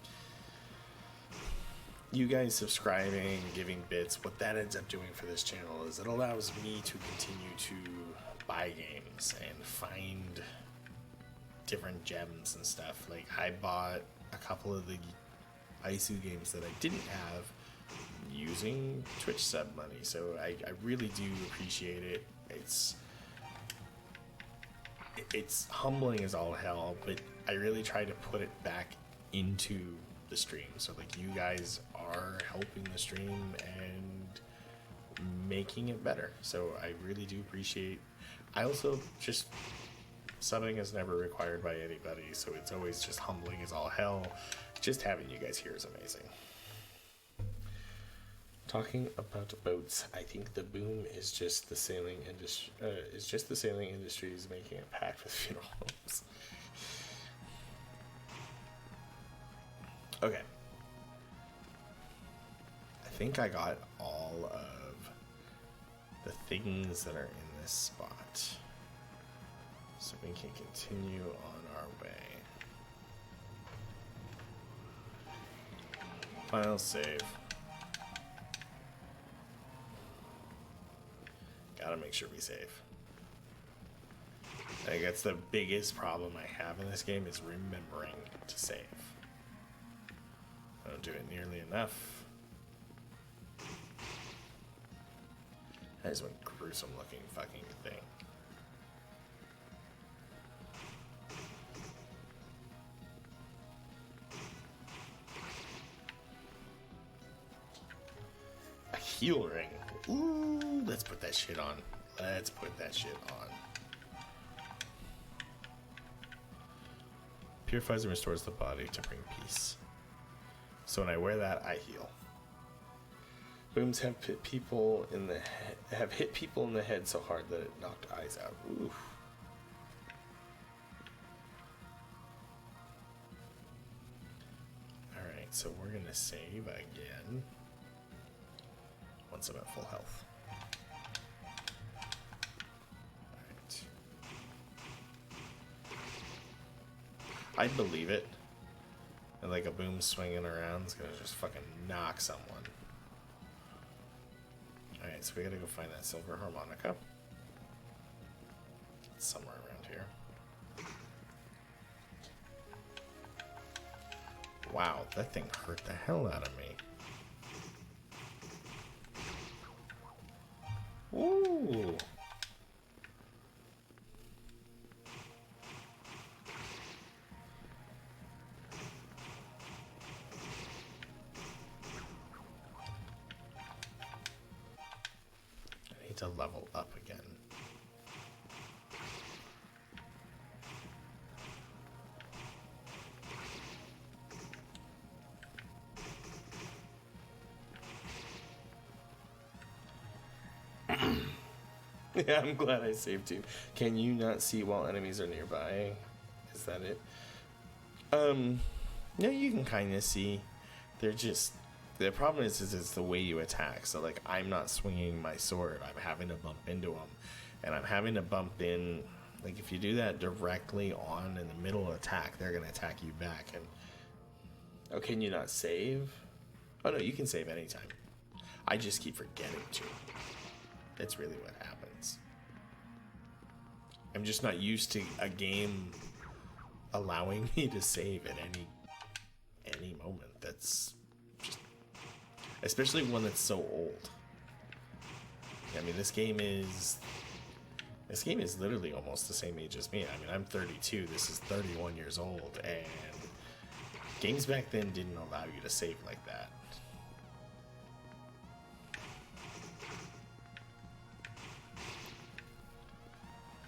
you guys subscribing, giving bits, what that ends up doing for this channel is it allows me to continue to buy games and find different gems and stuff. Like, I bought a couple of the ISU games that I didn't have using Twitch sub money, so I really do appreciate it. It's humbling as all hell, but I really try to put it back into the stream. So like, you guys are helping the stream and making it better. So I really do appreciate. I also just, subbing is never required by anybody, so it's always just humbling as all hell. Just having you guys here is amazing. Talking about boats, I think the boom is just the sailing industry. The sailing industry is making a pact with funeral homes. Okay. I think I got all of the things that are in this spot, so we can continue on our way. File save. Gotta make sure we save. I think that's the biggest problem I have in this game, is remembering to save. I don't do it nearly enough. That is one gruesome looking fucking thing. A heal ring. Ooh, let's put that shit on. Let's put that shit on. Purifies and restores the body to bring peace. So when I wear that, I heal. Booms have hit people in the head so hard that it knocked eyes out. Oof. All right, so we're gonna save again once I'm at full health. All right. I'd believe it. And like a boom swinging around is gonna just fucking knock someone. Alright, so we gotta go find that silver harmonica. It's somewhere around here. Wow, that thing hurt the hell out of me. Ooh. To level up again. Yeah, I'm glad I saved you. Can you not see while enemies are nearby? Is that it? No, you can kind of see. They're just... The problem is it's the way you attack. So, like, I'm not swinging my sword. I'm having to bump into them. And I'm having to bump in... Like, if you do that directly on in the middle of attack, they're going to attack you back. And... Oh, can you not save? Oh, no, you can save anytime. I just keep forgetting to. That's really what happens. I'm just not used to a game allowing me to save at any moment. That's... Especially one that's so old. I mean, this game is literally almost the same age as me. I mean, I'm 32. This is 31 years old, and games back then didn't allow you to save like that.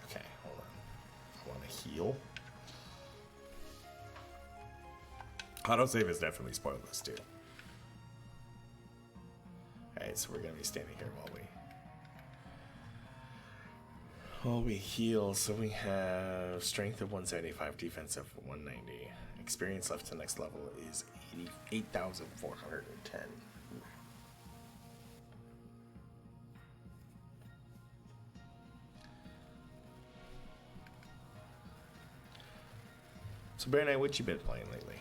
Okay, hold on. I want to heal. Autosave is definitely spoiled this too. Alright, so we're going to be standing here while we Oh, we heal, so we have strength of 175, defense of 190. Experience left to next level is 8,410. So, Bear Knight, what you been playing lately?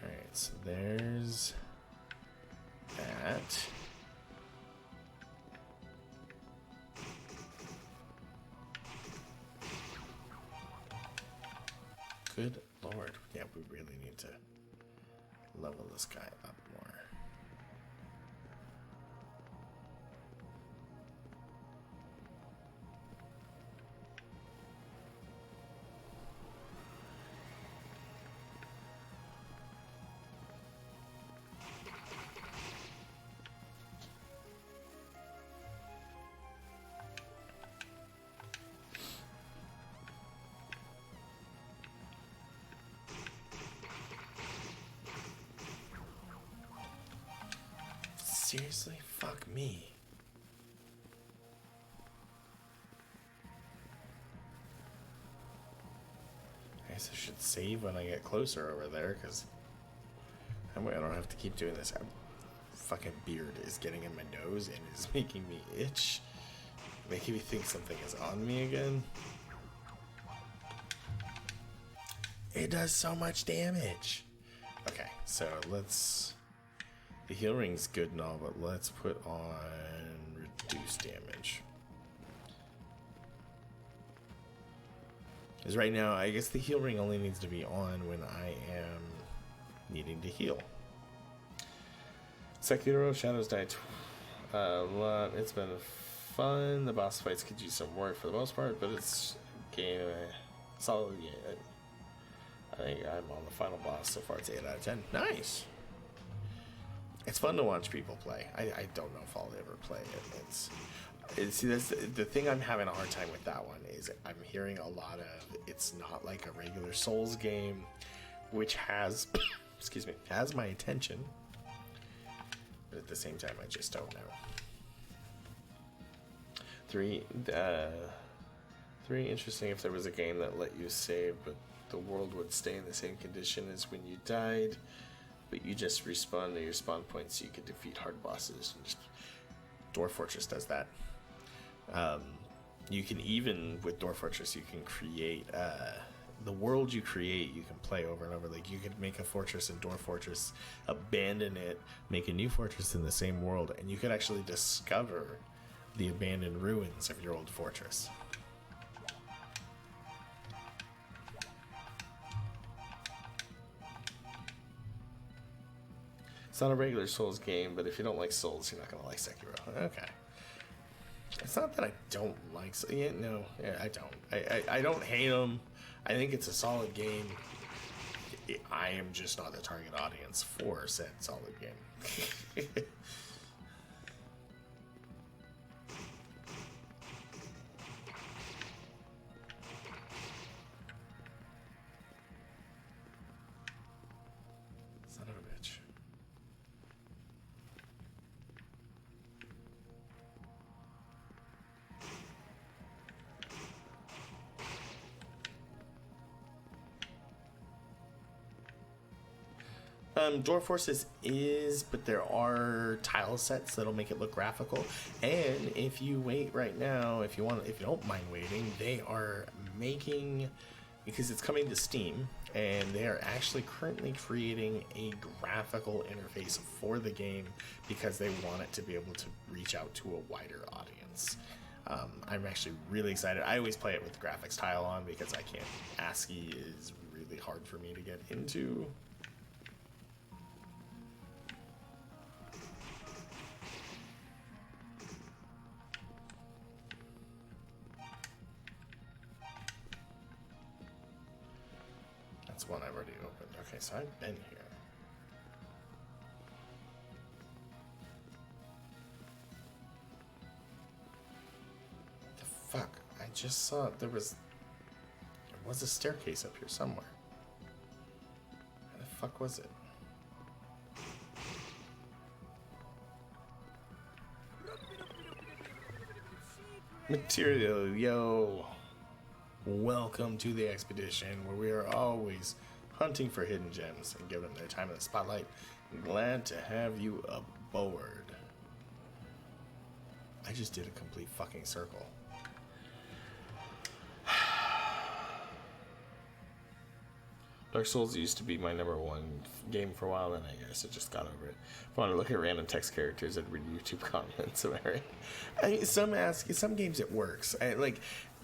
Alright, so there's that. Good lord. Yeah, we really need to level this guy up more. Seriously? Fuck me. I guess I should save when I get closer over there, because that way I don't have to keep doing this. Fucking beard is getting in my nose and is making me itch. Making me think something is on me again. It does so much damage. Okay, so let's... The heal ring's good and all, but let's put on reduce damage. Because right now, I guess the heal ring only needs to be on when I am needing to heal. Sekiro Shadows died a lot. It's been fun. The boss fights could use some work for the most part, but it's game solid. Yeah, I think I'm on the final boss so far. It's 8 out of 10. Nice. It's fun to watch people play. I don't know if I'll ever play it. See, that's the thing I'm having a hard time with that one is I'm hearing a lot of it's not like a regular Souls game, which has, excuse me, has my attention. But at the same time, I just don't know. Three, interesting if there was a game that let you save, but the world would stay in the same condition as when you died. But you just respawn to your spawn point so you can defeat hard bosses. Dwarf Fortress does that. You can even, with Dwarf Fortress, you can create, the world you create, you can play over and over. Like, you could make a fortress in Dwarf Fortress, abandon it, make a new fortress in the same world, and you could actually discover the abandoned ruins of your old fortress. It's not a regular Souls game, but if you don't like Souls, you're not going to like Sekiro. Okay. It's not that I don't like... Yeah, no, yeah, I don't. I don't hate them. I think it's a solid game. I am just not the target audience for said solid game. Son of a bitch. Dwarf Fortress is, but there are tile sets that'll make it look graphical. And if you wait right now, if you don't mind waiting, they are making, because it's coming to Steam, and they are actually currently creating a graphical interface for the game because they want it to be able to reach out to a wider audience. I'm actually really excited. I always play it with the graphics tile on because I can't. ASCII is really hard for me to get into. That's one I've already opened. Okay, so I've been here. The fuck? I just saw there was a staircase up here somewhere. Where the fuck was it? Material, yo. Welcome to the expedition where we are always hunting for hidden gems and giving them their time in the spotlight. Glad to have you aboard. I just did a complete fucking circle. Dark Souls used to be my #1 game for a while, then I guess I just got over it. If I want to look at random text characters, I'd read YouTube comments. Am I right? I mean, some games it works.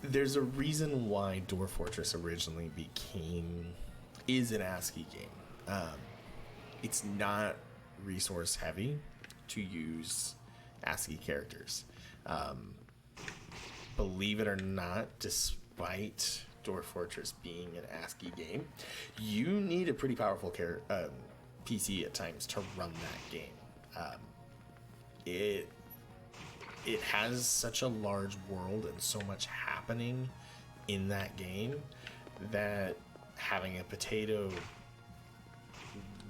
There's a reason why Dwarf Fortress originally is an ASCII game. It's not resource heavy to use ASCII characters. Believe it or not, despite Dwarf Fortress being an ASCII game, you need a pretty powerful PC at times to run that game. It has such a large world and so much happening in that game that having a potato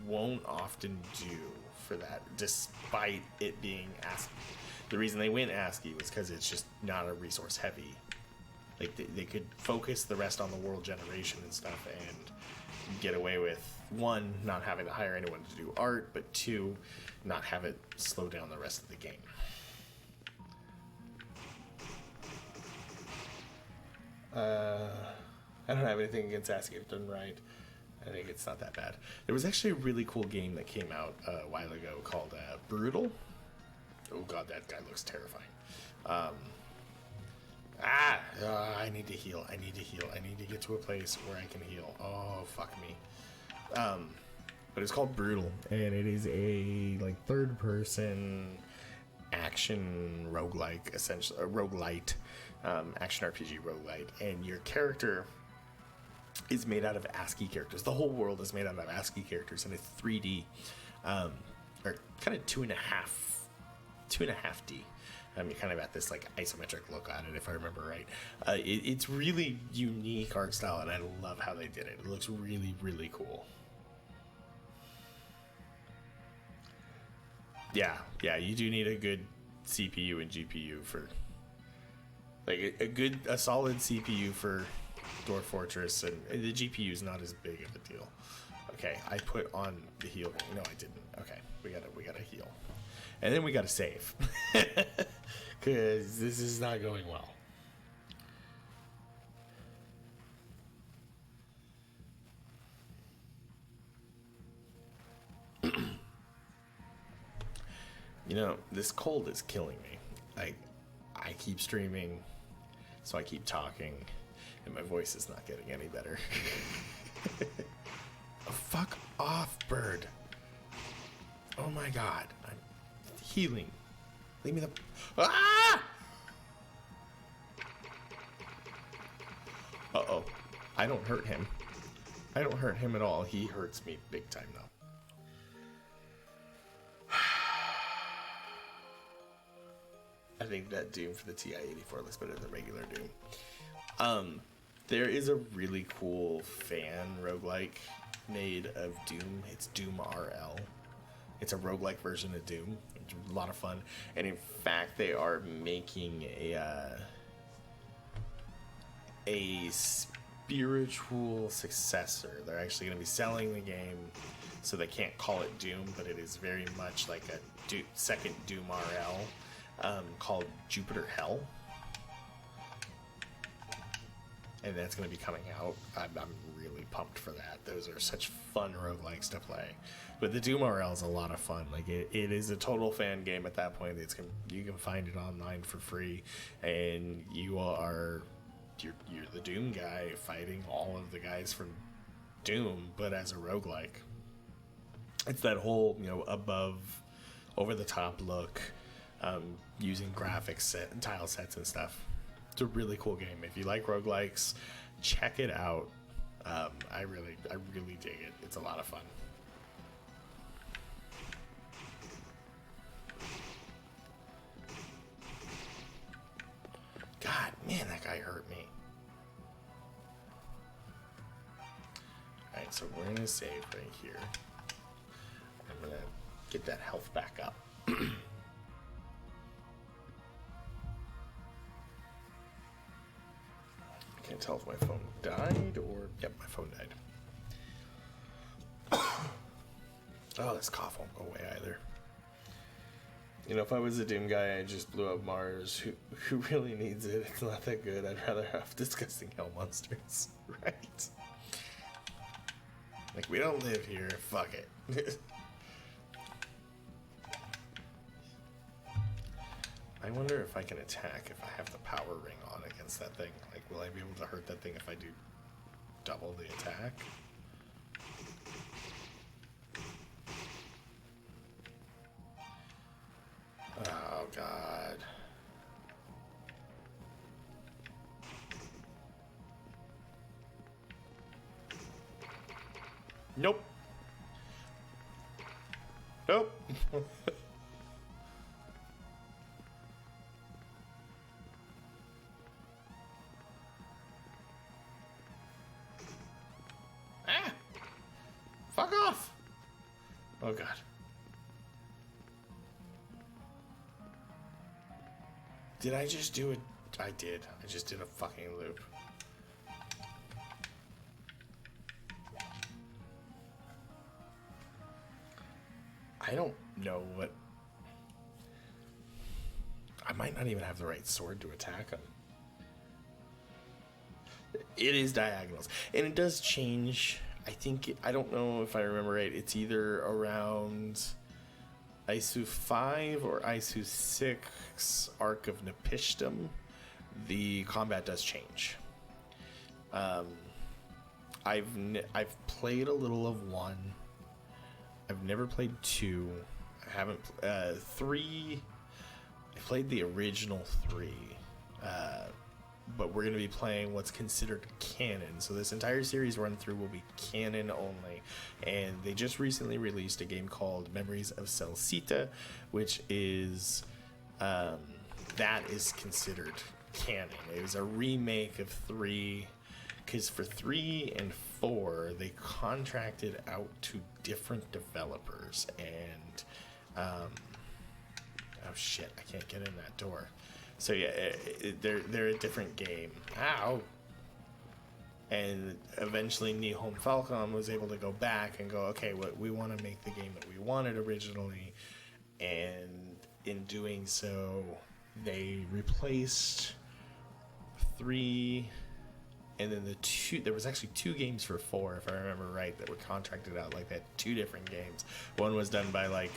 won't often do for that, despite it being ASCII. The reason they went ASCII was because it's just not a resource heavy. Like they could focus the rest on the world generation and stuff and get away with, one, not having to hire anyone to do art, but two, not have it slow down the rest of the game. I don't have anything against ASCII if done right. I think it's not that bad. There was actually a really cool game that came out a while ago called Brutal. Oh god, that guy looks terrifying. I need to heal. I need to get to a place where I can heal. Oh, fuck me. But it's called Brutal, and it is a third-person action roguelike, essentially a roguelite, action RPG roguelite, and your character is made out of ASCII characters. The whole world is made out of ASCII characters, and it's 3D, or kind of 2.5D. You're kind of at this isometric look on it, if I remember right. It's really unique art style, and I love how they did it. It looks really, really cool. Yeah, you do need a good CPU and GPU for a solid CPU for Dwarf Fortress, and the GPU is not as big of a deal. Okay, I put on the heal. No, I didn't. Okay, we gotta heal. And then we gotta save. Because this is not going well. This cold is killing me. I keep streaming, so I keep talking, and my voice is not getting any better. Oh, fuck off, bird. Oh my god. I'm healing. Leave me the... Ah! Uh-oh. I don't hurt him. I don't hurt him at all. He hurts me big time, though. I think that Doom for the TI-84 looks better than regular Doom. There is a really cool fan roguelike made of Doom. It's Doom RL. It's a roguelike version of Doom. It's a lot of fun. And in fact, they are making a spiritual successor. They're actually going to be selling the game, so they can't call it Doom, but it is very much like a second Doom RL, called Jupiter Hell. And that's going to be coming out. I'm really pumped for that. Those are such fun roguelikes to play. But the Doom RL is a lot of fun. It is a total fan game at that point. You can find it online for free, and you're the Doom guy fighting all of the guys from Doom, but as a roguelike. It's that whole over the top look, using graphics and tile sets and stuff. It's a really cool game. If you like roguelikes, check it out. I really dig it. It's a lot of fun. God, man, that guy hurt me. Alright, so we're going to save right here. I'm going to get that health back up. Can't tell if my phone died or... Yep, my phone died. Oh, this cough won't go away either. You know, if I was a Doom guy, I just blew up Mars. Who really needs it? It's not that good. I'd rather have disgusting hell monsters, right? Like, we don't live here. Fuck it. I wonder if I can attack if I have the power ring on against that thing. Like, will I be able to hurt that thing if I do double the attack? Oh, God. Nope. Nope. Ah! Fuck off! Oh, God. Did I just do it? I did. I just did a fucking loop. I don't know what... I might not even have the right sword to attack him. It is diagonals. And it does change. I think... I don't know if I remember right. It's either around... ISU 5 or ISU 6 Arc of Nepishtim, the combat does change. I've played a little of 1. I've never played 2. I haven't 3. I played the original 3. But we're going to be playing what's considered canon. So this entire series run through will be canon only. And they just recently released a game called Memories of Celcita, which is, that is considered canon. It was a remake of 3, because for 3 and 4, they contracted out to different developers. And, oh shit, I can't get in that door. So yeah, they're a different game. Ow! And eventually Nihon Falcom was able to go back and go, okay, we want to make the game that we wanted originally. And in doing so, they replaced 3, and then the 2, there was actually 2 games for 4, if I remember right, that were contracted out like that. 2 different games. One was done by like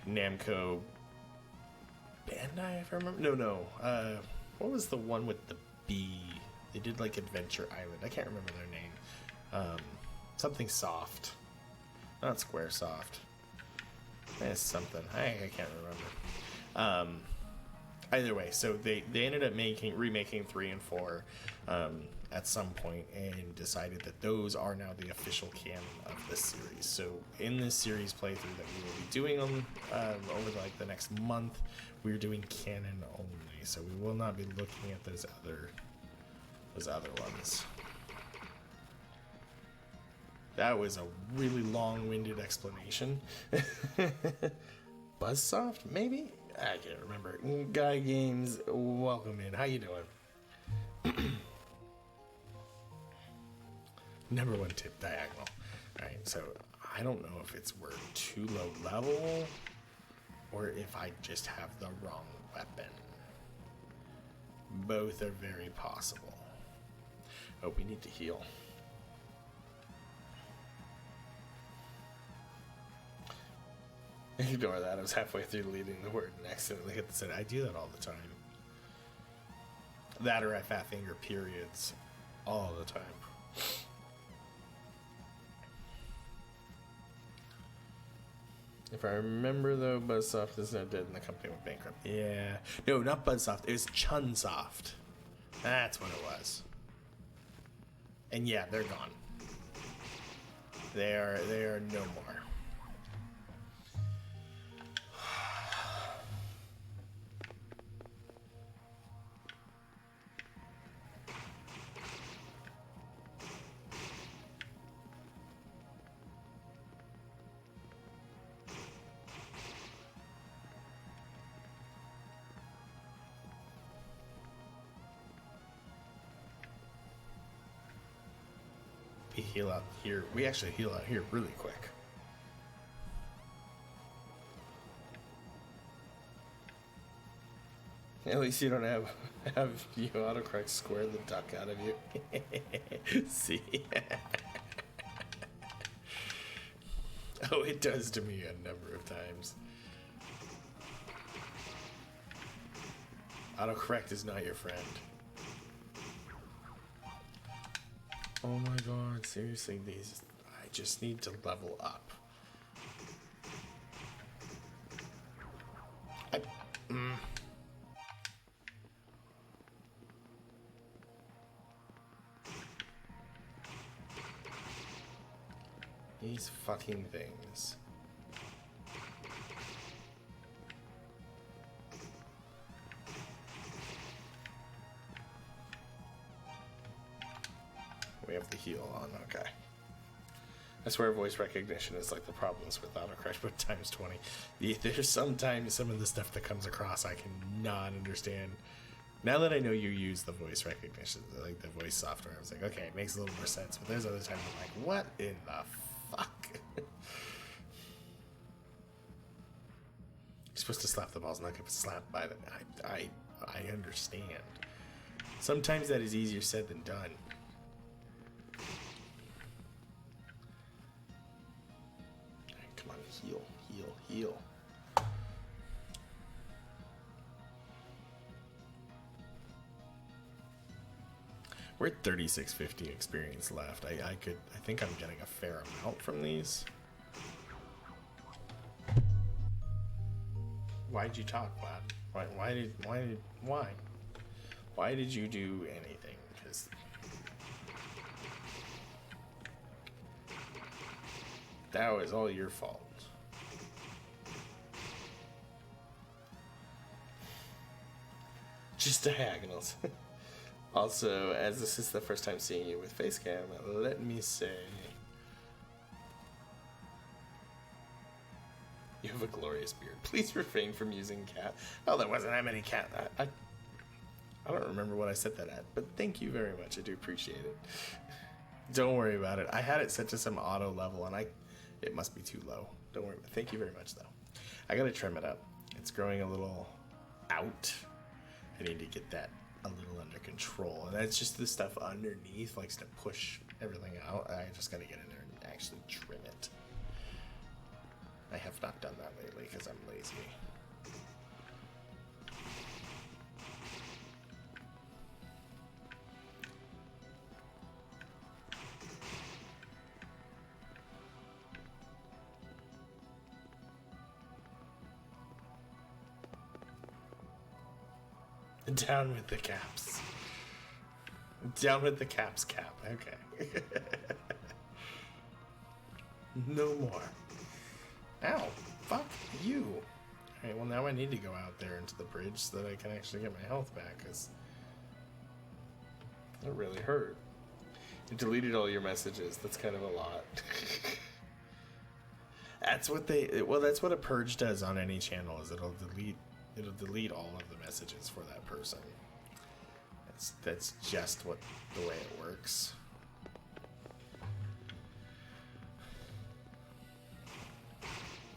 Namco Bandai, if I remember. No. What was the one with the B? They did like Adventure Island. I can't remember their name. Something Soft. Not Squaresoft. It's something. I can't remember. Either way, so they ended up remaking 3 and 4 at some point, and decided that those are now the official canon of the series. So in this series playthrough that we will be doing over like the next month, we're doing canon only. So we will not be looking at those other ones. That was a really long-winded explanation. Buzzsoft, maybe? I can't remember. Guy Games, welcome in. How you doing? Number 1 tip, diagonal. Alright, so I don't know if we're too low level, or if I just have the wrong weapon. Both are very possible. Oh, we need to heal. Ignore that. I was halfway through leading the word and accidentally hit the send. I do that all the time. That or I fat finger periods all the time. If I remember, though, Buzzsoft is now dead and the company went bankrupt. Yeah. No, not Buzzsoft. It was Chunsoft. That's what it was. And yeah, they're gone. They are no more. We heal out here. We actually heal out here really quick. At least you don't have you autocorrect square the duck out of you. See? Oh, it does to me a number of times. Autocorrect is not your friend. Oh my god, seriously, these... I just need to level up. These fucking things. We have the heal on, okay. I swear voice recognition is like the problems with autocorrect, but times 20. There's sometimes some of the stuff that comes across I cannot understand. Now that I know you use the voice recognition, like the voice software, I was like, okay, it makes a little more sense. But there's other times I'm like, what in the fuck? You're supposed to slap the balls, not get slapped by them. I understand. Sometimes that is easier said than done. Come on, heal, heal, heal. We're at 3650 experience left. I think I'm getting a fair amount from these. Why'd you talk, Vlad? Why did you do anything? 'Cause that was all your fault. Just diagonals. Also, as this is the first time seeing you with Facecam, let me say you have a glorious beard. Please refrain from using cat. Oh, there wasn't that many cat. I don't remember what I set that at, but thank you very much. I do appreciate it. Don't worry about it. I had it set to some auto level, and it must be too low. Don't worry. Thank you very much, though. I gotta trim it up. It's growing a little out. I need to get that a little under control, and that's just the stuff underneath likes to push everything out. I just gotta get in there and actually trim it. I have not done that lately because I'm lazy. Down with the caps. Down with the caps cap. Okay. No more. Ow. Fuck you. Alright, well now I need to go out there into the bridge so that I can actually get my health back, because it really hurt. You deleted all your messages. That's kind of a lot. That's what that's what a purge does on any channel, is it'll delete all of the messages for that person. That's just the way it works.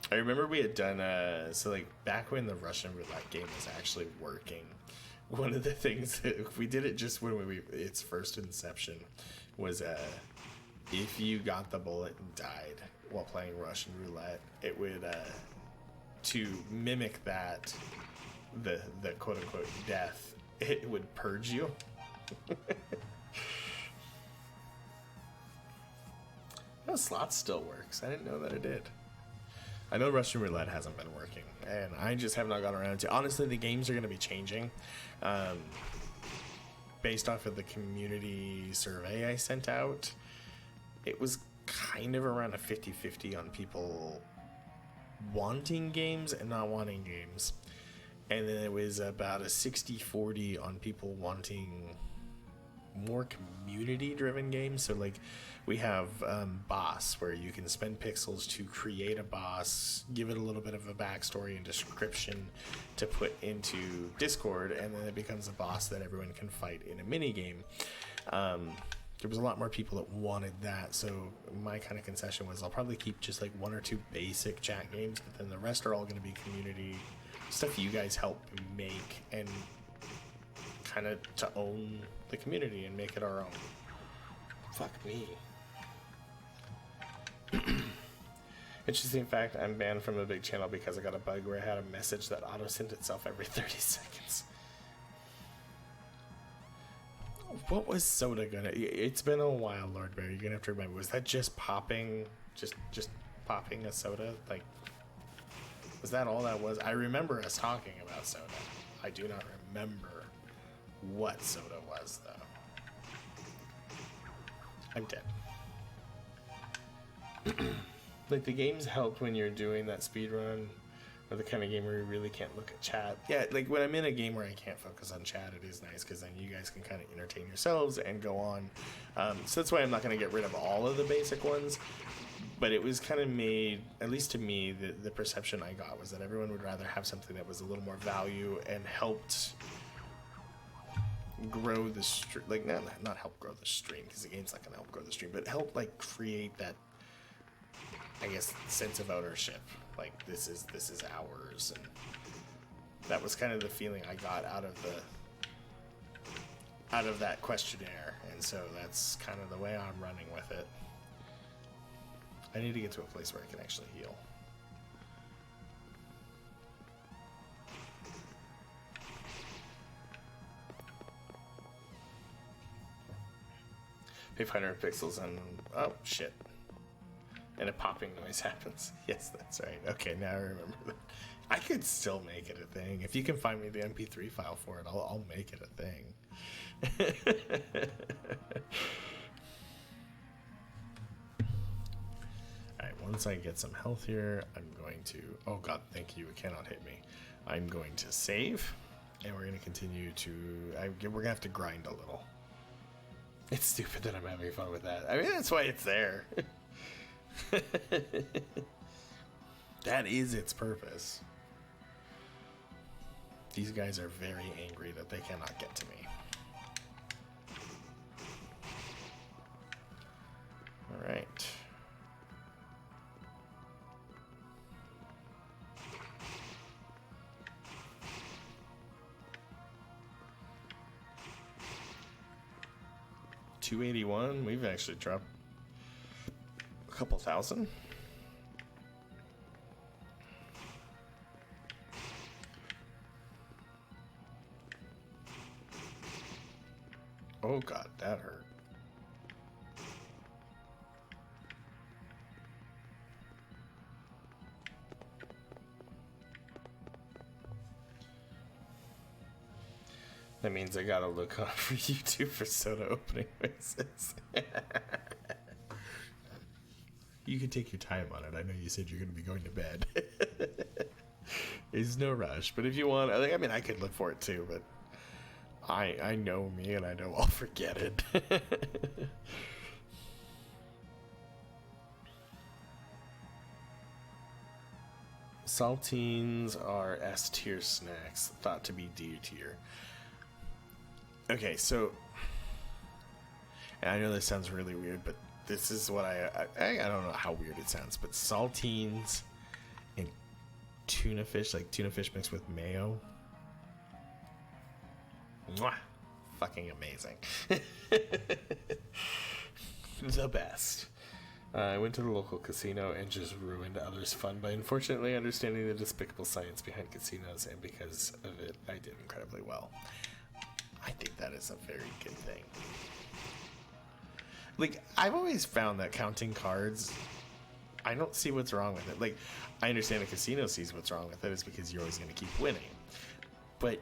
I remember we had done so like back when the Russian roulette game was actually working, one of the things that we did it just when its first inception was if you got the bullet and died while playing Russian roulette, it would to mimic that the quote unquote death, it would purge you. No, slots still works. I didn't know that it did. I know Russian roulette hasn't been working, and I just have not gotten around to. Honestly, the games are going to be changing, based off of the community survey I sent out. It was kind of around a 50-50 on people wanting games and not wanting games, and then it was about a 60-40 on people wanting more community driven games. So like we have boss, where you can spend pixels to create a boss, give it a little bit of a backstory and description to put into Discord, and then it becomes a boss that everyone can fight in a mini game. there was a lot more people that wanted that. So my kind of concession was I'll probably keep just like one or two basic chat games, but then the rest are all going to be community stuff you guys help make, and kind of to own the community and make it our own. Fuck me. Interesting fact, I'm banned from a big channel because I got a bug where I had a message that auto-sent itself every 30 seconds. What was Soda gonna... It's been a while, Lord Bear. You're gonna have to remember. Was that just popping... Just popping a soda? Like... Was that all that was? I remember us talking about soda. I do not remember what soda was, though. I'm dead. Like, the games helped when you're doing that speed run, or the kind of game where you really can't look at chat. Yeah, like when I'm in a game where I can't focus on chat, it is nice because then you guys can kind of entertain yourselves and go on. So that's why I'm not going to get rid of all of the basic ones. But it was kind of made, at least to me, the perception I got was that everyone would rather have something that was a little more value and helped grow the stream. Like, not help grow the stream, because the game's not going to help grow the stream, but help, like, create that, I guess, sense of ownership. Like, this is ours. And that was kind of the feeling I got out of that questionnaire. And so that's kind of the way I'm running with it. I need to get to a place where I can actually heal. Pay 500 pixels and... Oh, shit. And a popping noise happens. Yes, that's right. Okay, now I remember that. I could still make it a thing. If you can find me the MP3 file for it, I'll make it a thing. Alright, once I get some health here, I'm going to... Oh god, thank you. It cannot hit me. I'm going to save, and we're going to continue to... We're going to have to grind a little. It's stupid that I'm having fun with that. I mean, that's why it's there. That is its purpose. These guys are very angry that they cannot get to me. Alright. $281. We've actually dropped a couple thousand. Oh god, that hurt. That means I gotta look on for YouTube for soda opening noises. You can take your time on it. I know you said you're gonna be going to bed. There's no rush, but if you want, I mean, I could look for it too, but I know me and I know I'll forget it. Saltines are S tier snacks, thought to be D tier. Okay, so, and I know this sounds really weird, but this is what I don't know how weird it sounds, but saltines and tuna fish, like tuna fish mixed with mayo. Mwah! Fucking amazing. The best. I went to the local casino and just ruined others' fun by unfortunately understanding the despicable science behind casinos, and because of it, I did incredibly well. I think that is a very good thing. Like, I've always found that counting cards, I don't see what's wrong with it. Like, I understand a casino sees what's wrong with it is because you're always going to keep winning. But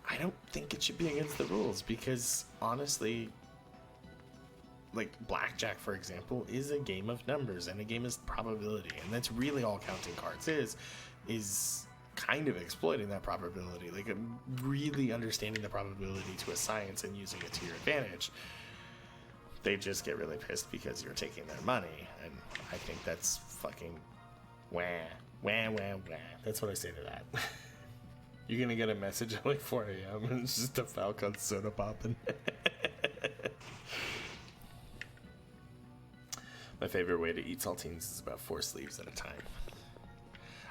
I don't think it should be against the rules because, honestly, like, blackjack, for example, is a game of numbers and a game of probability. And that's really all counting cards is kind of exploiting that probability, like really understanding the probability to a science and using it to your advantage. They just get really pissed because you're taking their money, and I think that's fucking wah, wah, wah, wah. That's what I say to that. You're gonna get a message at like 4 a.m. and it's just a Falcon soda popping. My favorite way to eat saltines is about 4 sleeves at a time.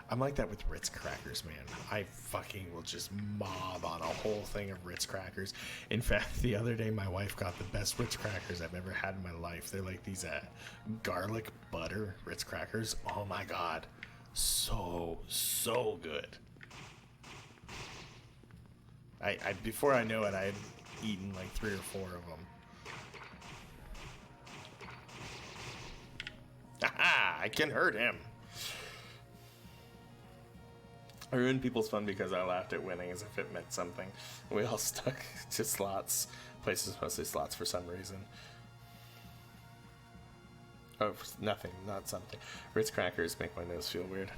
I'm like that with Ritz crackers, man. I fucking will just mob on a whole thing of Ritz crackers. In fact, the other day my wife got the best Ritz crackers I've ever had in my life. They're like these garlic butter Ritz crackers. Oh my god. So good. I before I know it, I had eaten like 3 or 4 of them. Aha! I can hurt him. I ruined people's fun because I laughed at winning as if it meant something. We all stuck to slots. Places mostly slots for some reason. Oh, nothing, not something. Ritz crackers make my nose feel weird.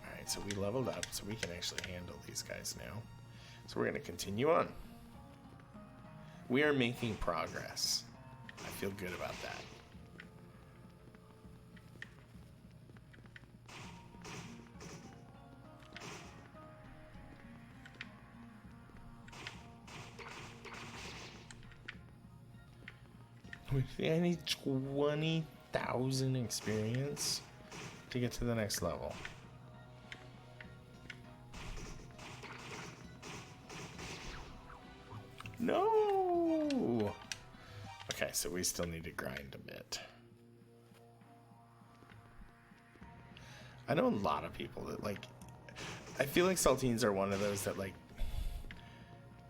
Alright, so we leveled up, so we can actually handle these guys now. So we're going to continue on. We are making progress. I feel good about that. I need 20,000 experience to get to the next level. No! Okay, so we still need to grind a bit. I know a lot of people that, like, I feel like saltines are one of those that, like,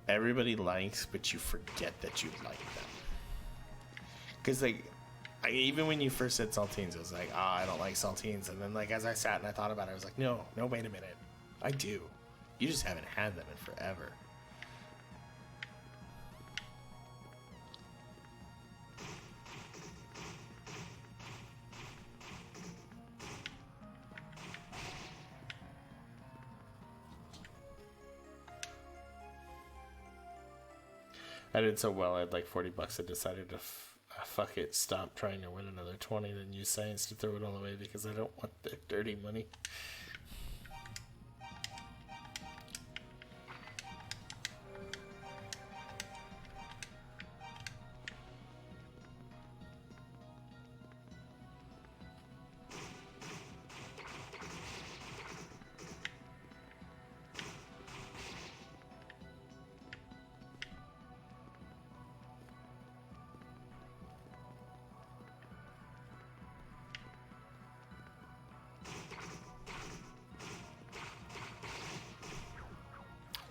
everybody likes, but you forget that you like them. Because, like, even when you first said saltines, I was like, I don't like saltines. And then, like, as I sat and I thought about it, I was like, no, wait a minute. I do. You just haven't had them in forever. I did so well, I had like 40 bucks. I decided to fuck it, stop trying to win another 20, then use science to throw it all away because I don't want the dirty money.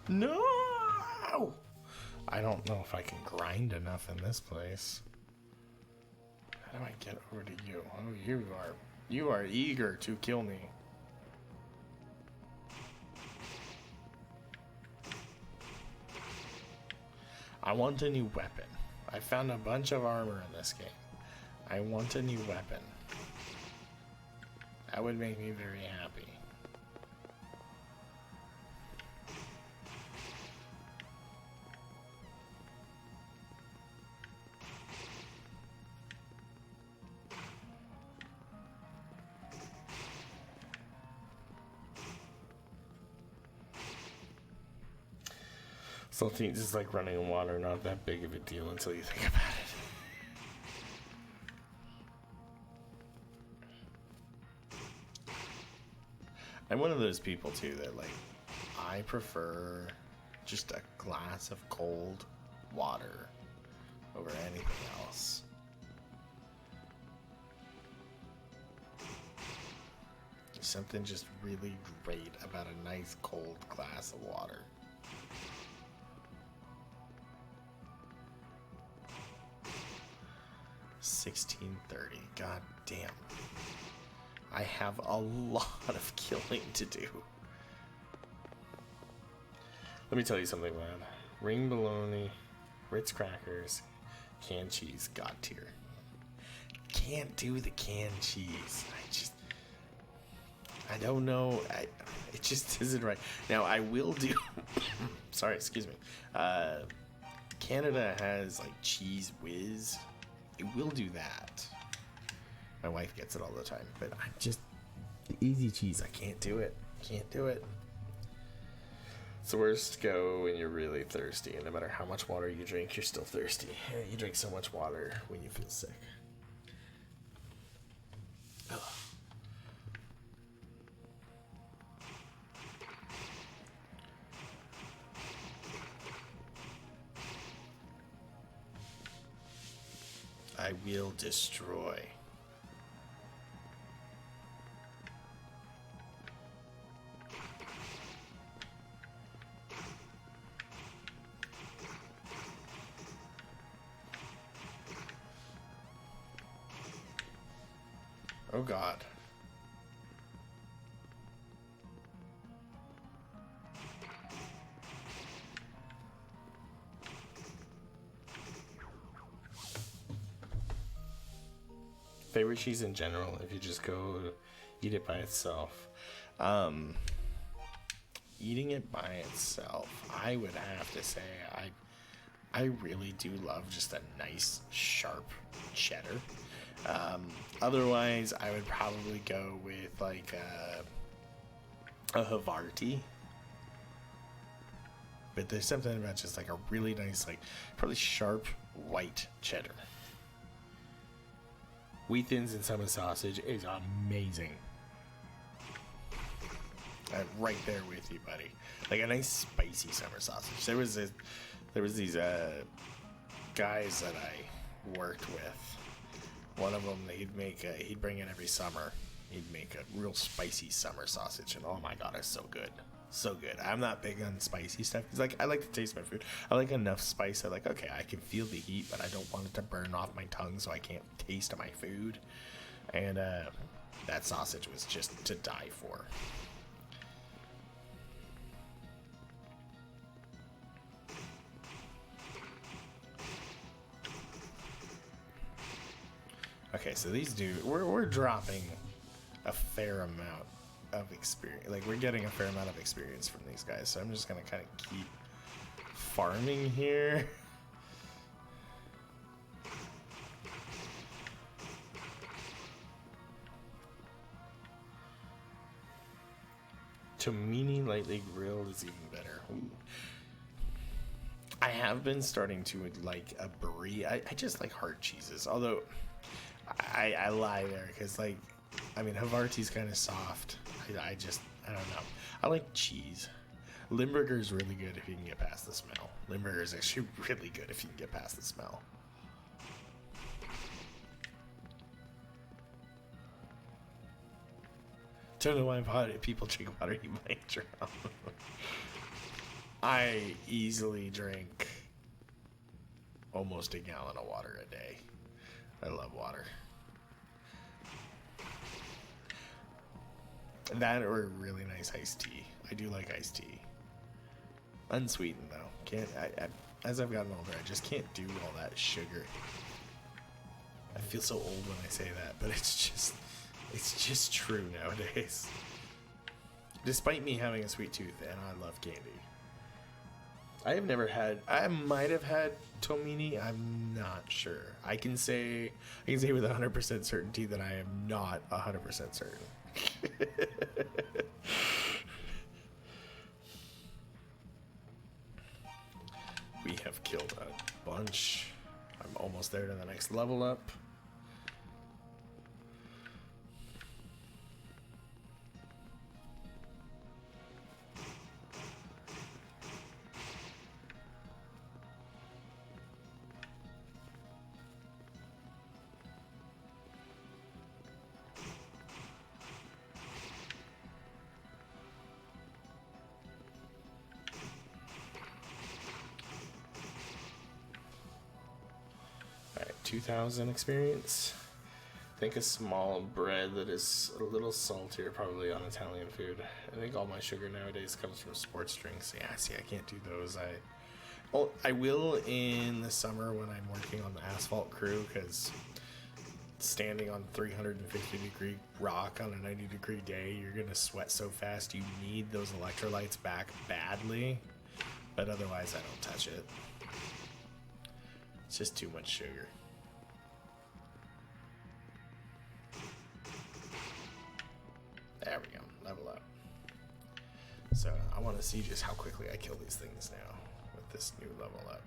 No! I don't know if I can grind enough in this place. How do I get over to you? Oh, you are eager to kill me. I want a new weapon. I found a bunch of armor in this game. I want a new weapon. That would make me very happy. Saltines is like running in water, not that big of a deal until you think about it. I'm one of those people too that, like, I prefer just a glass of cold water over anything else. There's something just really great about a nice cold glass of water. $16.30. God damn. I have a lot of killing to do. Let me tell you something, man. Ring bologna, Ritz crackers, canned cheese, God tier. Can't do the canned cheese. I don't know. It just isn't right. Now, I will do... Sorry, excuse me. Canada has, like, Cheese Whiz. It will do that. My wife gets it all the time, but the easy cheese, I can't do it. Can't do it. the worst go when you're really thirsty, and no matter how much water you drink, you're still thirsty. You drink so much water when you feel sick. Ugh. I will destroy. Oh God. Favorite cheese in general, if you just go eat it by itself. Eating it by itself, I would have to say I really do love just a nice sharp cheddar. Otherwise, I would probably go with like a Havarti. But there's something about just like a really nice, like probably sharp white cheddar. Wheat thins and summer sausage is amazing. I'm right there with you, buddy. Like a nice spicy summer sausage. There was these guys that I worked with. One of them, he'd bring in every summer. He'd make a real spicy summer sausage, and oh my God, it's so good. So good. I'm not big on spicy stuff. It's like, I like to taste my food. I like enough spice. I like, okay, I can feel the heat, but I don't want it to burn off my tongue so I can't taste my food. And that sausage was just to die for. Okay, so these dudes, we're dropping a fair amount of experience. Like, we're getting a fair amount of experience from these guys, so I'm just gonna kind of keep farming here. Tomini lightly grilled is even better. Ooh. I have been starting to like a brie. I just like hard cheeses, although I lie there because, like, I mean, Havarti's kind of soft. I don't know. I like cheese. Limburger is really good if you can get past the smell. Limburger is actually really good if you can get past the smell. Don't know why people drink water you might drown. I easily drink almost a gallon of water a day. I love water. That or a really nice iced tea. I do like iced tea. Unsweetened though. Can't. As I've gotten older, I just can't do all that sugar. I feel so old when I say that, but it's just true nowadays. Despite me having a sweet tooth and I love candy. I might have had Tomini, I'm not sure. I can say with 100% certainty that I am not 100% certain. We have killed a bunch. I'm almost there to the next level up. Alright, 2,000 experience. I think a small bread that is a little saltier, probably on Italian food. I think all my sugar nowadays comes from sports drinks. Yeah, see, I can't do those. I will in the summer when I'm working on the asphalt crew, because standing on 350-degree rock on a 90-degree day, you're going to sweat so fast you need those electrolytes back badly. But otherwise, I don't touch it. It's just too much sugar. There we go. Level up. So I want to see just how quickly I kill these things now with this new level up.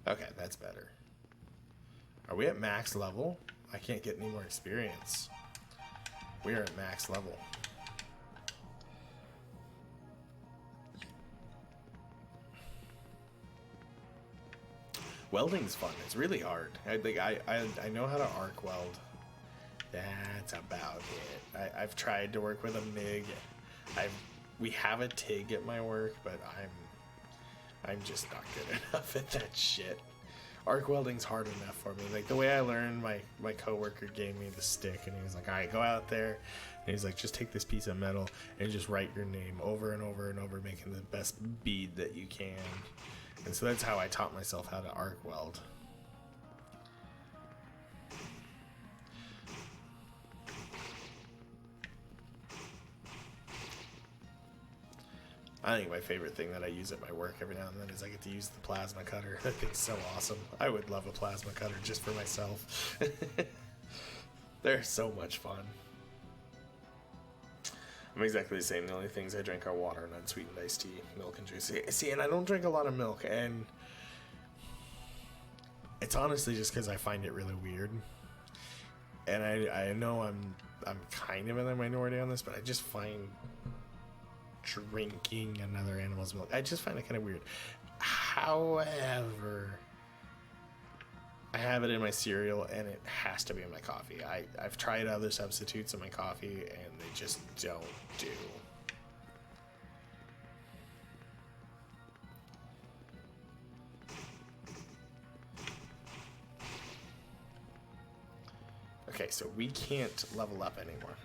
Okay, that's better. Are we at max level? I can't get any more experience. We are at max level. Welding's fun. It's really hard. I think I know how to arc weld. That's about it. I've tried to work with a MIG. We have a TIG at my work, but I'm just not good enough at that shit. Arc welding's hard enough for me. Like the way I learned, my coworker gave me the stick, and he was like, "All right, go out there." And he's like, "Just take this piece of metal and just write your name over and over and over, making the best bead that you can." And so that's how I taught myself how to arc weld. I think my favorite thing that I use at my work every now and then is I get to use the plasma cutter. That thing's so awesome. I would love a plasma cutter just for myself. They're so much fun. I'm exactly the same. The only things I drink are water and unsweetened iced tea, milk and juice. See, and I don't drink a lot of milk, and it's honestly just because I find it really weird. And I know I'm kind of in the minority on this, but I just find drinking another animal's milk, I just find it kind of weird. However, I have it in my cereal, and it has to be in my coffee. I've tried other substitutes in my coffee, and they just don't do. Okay, so we can't level up anymore.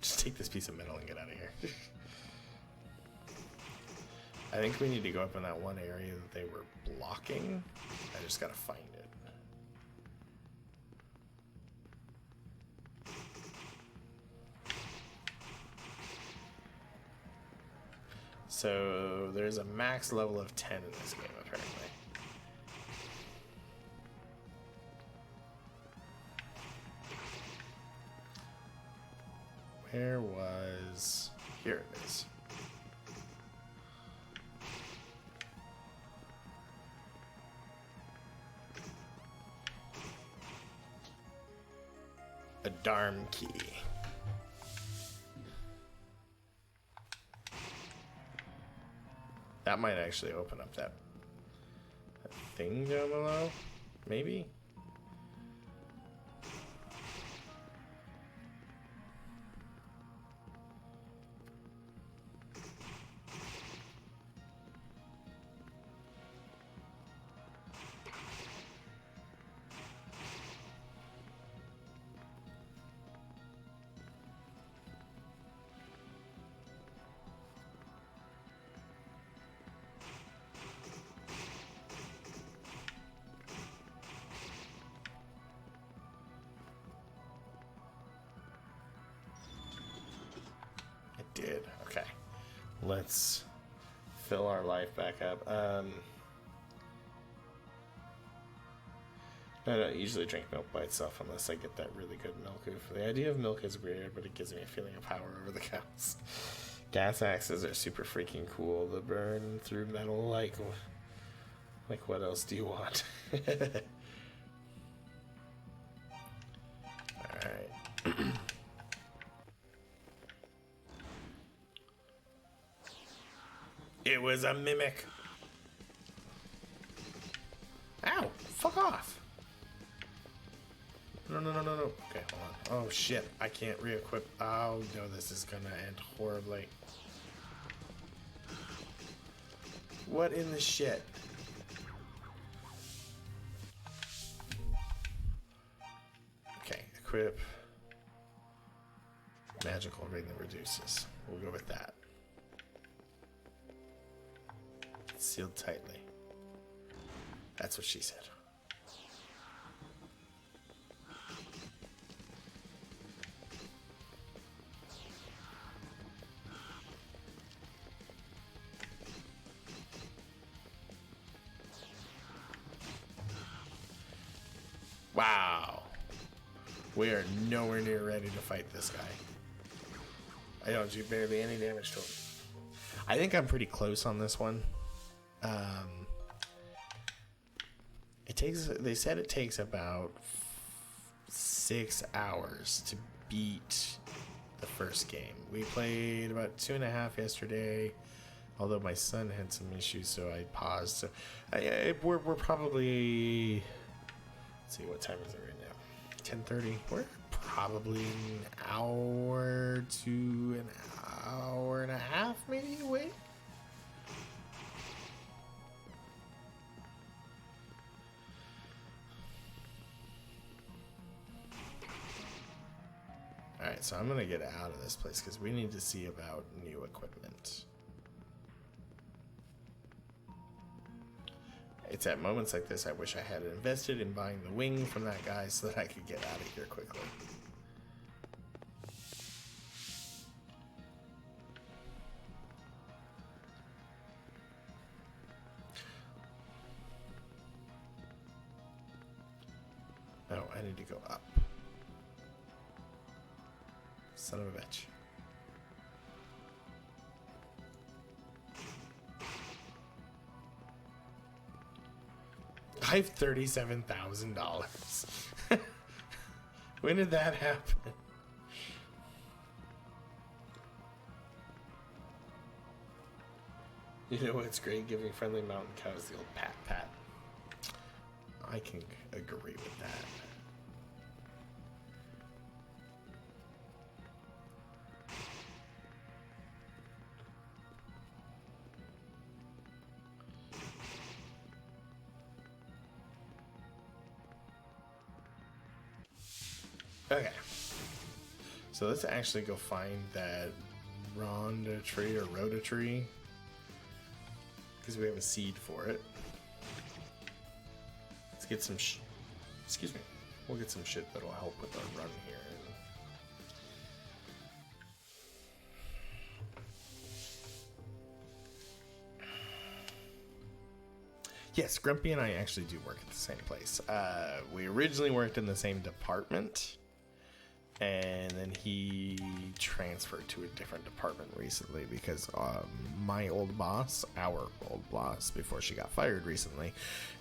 Just take this piece of metal and get out of here. I think we need to go up in that one area that they were blocking. I just gotta find it. So there's a max level of 10 in this game, apparently. Where was... Here it is. A darn key. That might actually open up that thing down below. Maybe? Did. Okay. Let's fill our life back up. I don't usually drink milk by itself unless I get that really good milk oof. The idea of milk is weird, but it gives me a feeling of power over the cows. Gas axes are super freaking cool. The burn through metal, like what else do you want? Alright. It was a mimic. Ow! Fuck off! No. Okay, hold on. Oh shit, I can't re-equip. Oh no, this is gonna end horribly. What in the shit? Okay, equip. Magical ring that reduces. We'll go with that. Sealed tightly. That's what she said. Wow. We are nowhere near ready to fight this guy. I don't do barely any damage to him. I think I'm pretty close on this one. They said it takes about 6 hours to beat the first game. We played about 2.5 yesterday, although my son had some issues, so I paused. So we're probably, let's see, what time is it right now? 10:30. We're probably an hour to an hour and a half maybe away. Alright, so I'm gonna get out of this place because we need to see about new equipment. It's at moments like this I wish I had invested in buying the wing from that guy so that I could get out of here quickly. Oh, I need to go up. Son of a bitch. I have $37,000. When did that happen? You know what's great? Giving friendly mountain cows the old pat pat. I can agree with that. Okay, so let's actually go find that Rhonda tree or Rhoda tree because we have a seed for it. Let's get some excuse me, we'll get some shit that'll help with our run here. Yes, Grumpy and I actually do work at the same place. We originally worked in the same department, and then he transferred to a different department recently because my old boss, our old boss, before she got fired recently,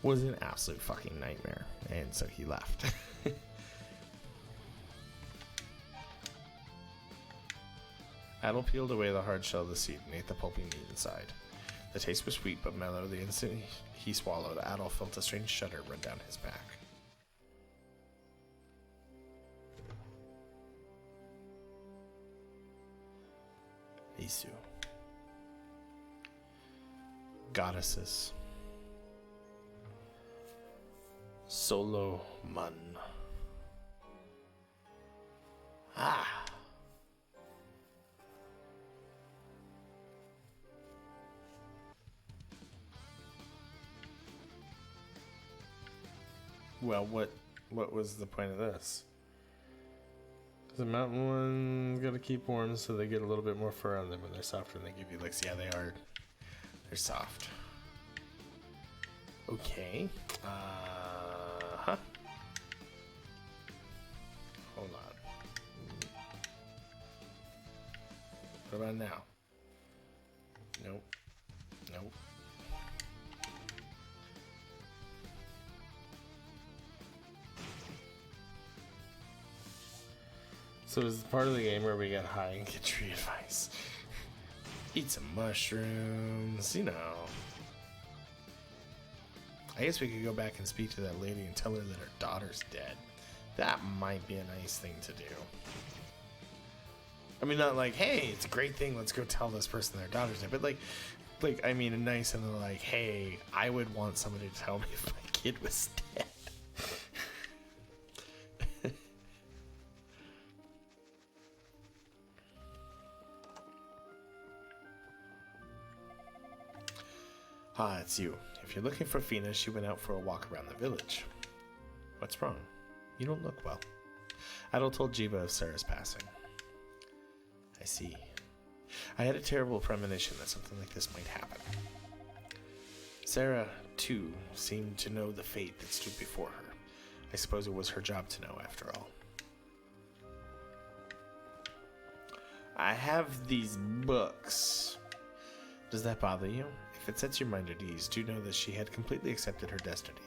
was an absolute fucking nightmare, and so he left. Adel peeled away the hard shell of the seed and ate the pulpy meat inside. The taste was sweet but mellow. The instant he swallowed, Adel felt a strange shudder run down his back. Isu. Goddesses. Solo Mun. Ah! Well, what was the point of this? The mountain ones gotta keep warm so they get a little bit more fur on them when they're softer and they give you licks. Yeah, they are. They're soft. Okay. Huh. Hold on. What about now? Nope. Nope. So it's part of the game where we get high and get tree advice. Eat some mushrooms, you know. I guess we could go back and speak to that lady and tell her that her daughter's dead. That might be a nice thing to do. I mean, not like, hey, it's a great thing, let's go tell this person their daughter's dead. But like, I mean, a nice and like, hey, I would want somebody to tell me if my kid was dead. Ah, it's you. If you're looking for Fina, she went out for a walk around the village. What's wrong? You don't look well. Adel told Jiva of Sarah's passing. I see. I had a terrible premonition that something like this might happen. Sarah, too, seemed to know the fate that stood before her. I suppose it was her job to know, after all. I have these books. Does that bother you? If it sets your mind at ease, do know that she had completely accepted her destiny.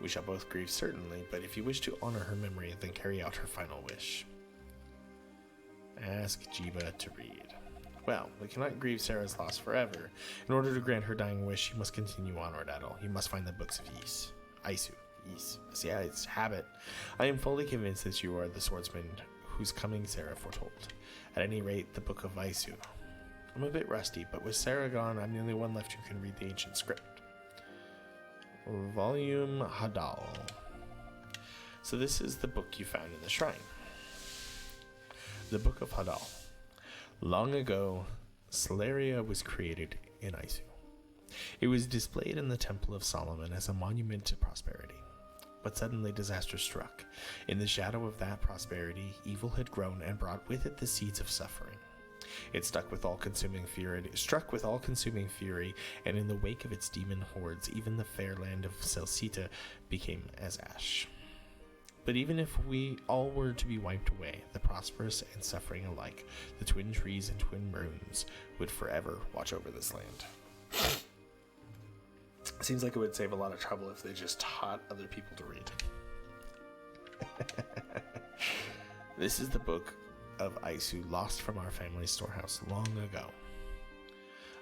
We shall both grieve certainly, but if you wish to honor her memory, then carry out her final wish. Ask Jiba to read. Well, we cannot grieve Sarah's loss forever. In order to grant her dying wish, you must continue onward, Adel. You must find the books of Aisu. Yeah, it's habit. I am fully convinced that you are the swordsman whose coming Sarah foretold. At any rate, the book of Aisu. I'm a bit rusty, but with Sarah gone, I'm the only one left who can read the ancient script. Volume Hadal. So this is the book you found in the shrine. The Book of Hadal. Long ago, Celeria was created in Aisu. It was displayed in the Temple of Solomon as a monument to prosperity. But suddenly disaster struck. In the shadow of that prosperity, evil had grown and brought with it the seeds of suffering. It struck with all-consuming fury, and in the wake of its demon hordes, even the fair land of Celsita became as ash. But even if we all were to be wiped away, the prosperous and suffering alike, the twin trees and twin moons would forever watch over this land. Seems like it would save a lot of trouble if they just taught other people to read. This is the book of Aisu, lost from our family storehouse long ago.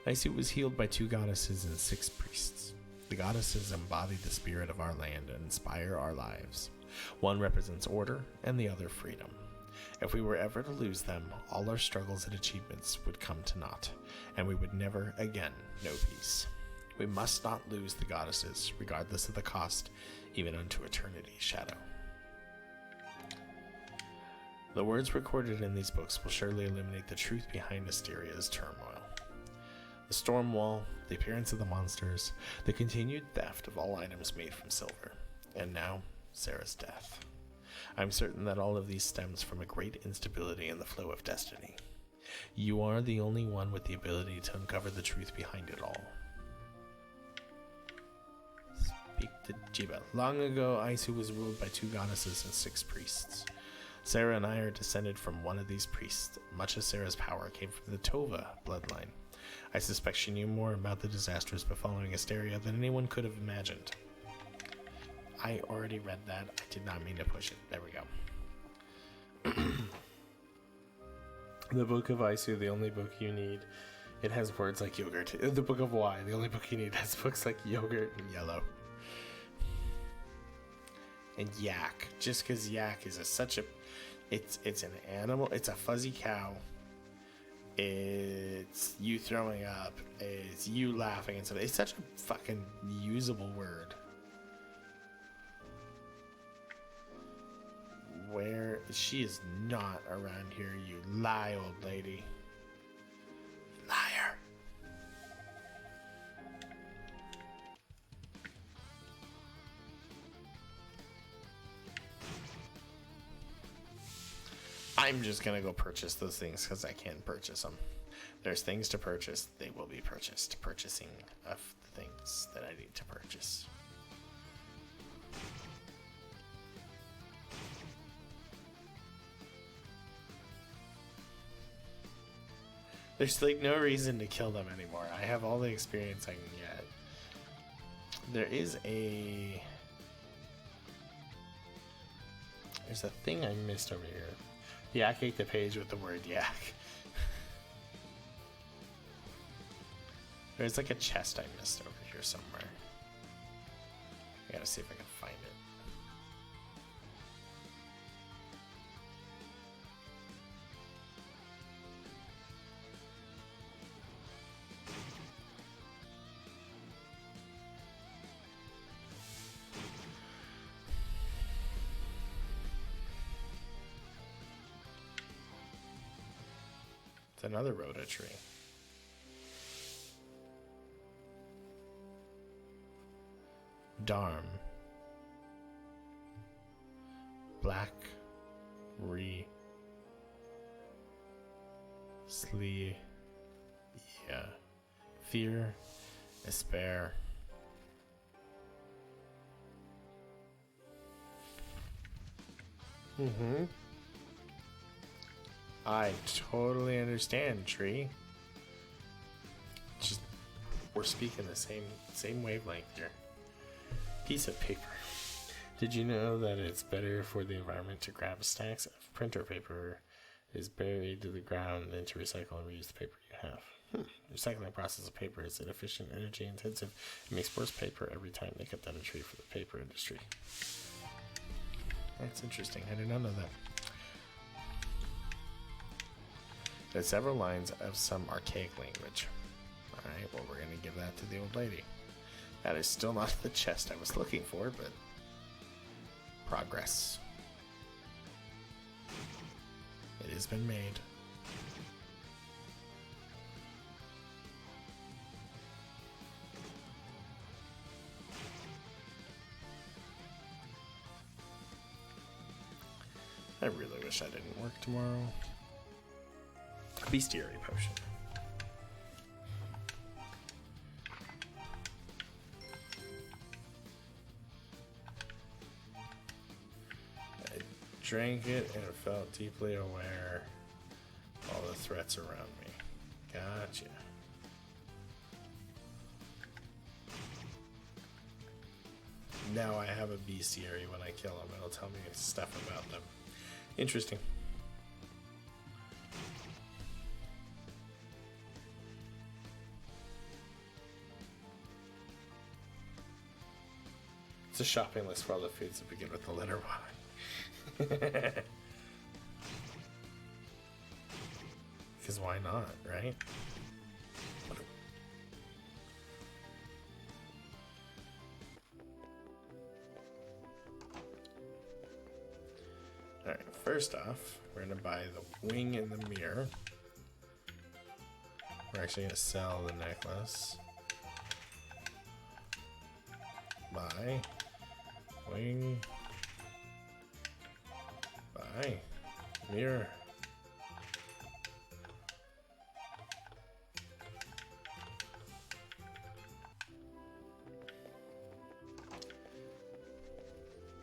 Aisu was healed by 2 goddesses and 6 priests. The goddesses embody the spirit of our land and inspire our lives. One represents order and the other freedom. If we were ever to lose them, all our struggles and achievements would come to naught, and we would never again know peace. We must not lose the goddesses, regardless of the cost, even unto eternity's shadow. The words recorded in these books will surely illuminate the truth behind Asteria's turmoil. The storm wall, the appearance of the monsters, the continued theft of all items made from silver, and now Sarah's death. I'm certain that all of these stems from a great instability in the flow of destiny. You are the only one with the ability to uncover the truth behind it all. Speak to Jiba. Long ago, Aisu was ruled by 2 goddesses and 6 priests. Sarah and I are descended from one of these priests. Much of Sarah's power came from the Tova bloodline. I suspect she knew more about the disasters befalling Asteria than anyone could have imagined. I already read that. I did not mean to push it. There we go. The Book of Aisu, the only book you need. It has words like yogurt. The Book of Y, the only book you need, has books like yogurt and yellow. And yak. Just because yak is such a... It's an animal. It's a fuzzy cow. It's you throwing up. It's you laughing and stuff. It's such a fucking usable word. Where she is not around here, you lie, old lady. Liar. I'm just gonna go purchase those things because I can purchase them. There's things to purchase, they will be purchased. Purchasing of the things that I need to purchase. There's like no reason to kill them anymore. I have all the experience I can get. There's a thing I missed over here. Yak ate the page with the word yak. There's like a chest I missed over here somewhere. I gotta see if I can find it. It's another rhoda tree. Darm. Black. Slee. Yeah. Fear. Despair. I totally understand, Tree. Just we're speaking the same wavelength here. Piece of paper. Did you know that it's better for the environment to grab stacks of printer paper is buried to the ground than to recycle and reuse the paper you have? Recycling process of paper is inefficient, energy intensive, and makes worse paper every time they cut down a tree for the paper industry. That's interesting. I did not know that. There's several lines of some archaic language. Alright, well, we're going to give that to the old lady. That is still not the chest I was looking for, but progress. It has been made. I really wish I didn't work tomorrow. A bestiary potion. I drank it and felt deeply aware of all the threats around me. Gotcha. Now I have a bestiary. When I kill them, it'll tell me stuff about them. Interesting. It's a shopping list for all the foods that begin with the letter Y. Because why not, right? Alright, first off, we're going to buy the wing and the mirror. We're actually going to sell the necklace. Buy. Wing. Buy. Mirror.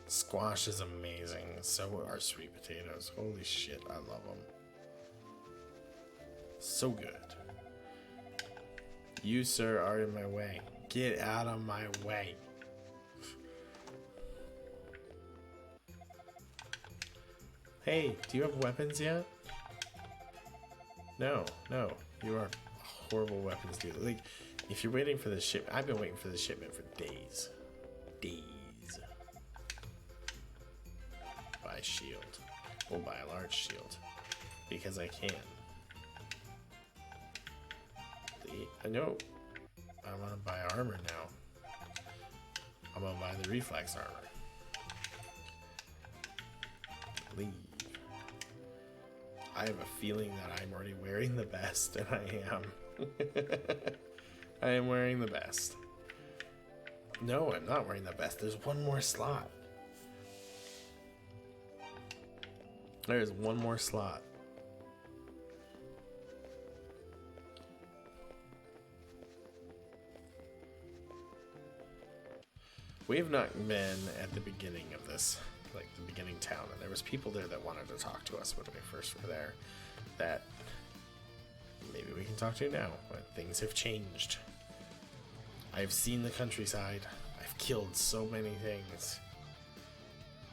Squash is amazing. So are sweet potatoes. Holy shit, I love them. So good. You, sir, are in my way. Get out of my way. Hey, do you have weapons yet? No, you are a horrible weapons dealer. Like, if you're waiting for the ship, I've been waiting for the shipment for days. Buy shield. We'll buy a large shield because I can. I know. I want to buy armor now. I'm gonna buy the reflex armor. Leave. I have a feeling that I'm already wearing the best, and I am. I am wearing the best. No, I'm not wearing the best. There's one more slot. There's one more slot. We have not been at the beginning of this, like the beginning town, and there was people there that wanted to talk to us when we first were there that maybe we can talk to now, but things have changed. I've seen the countryside. I've killed so many things.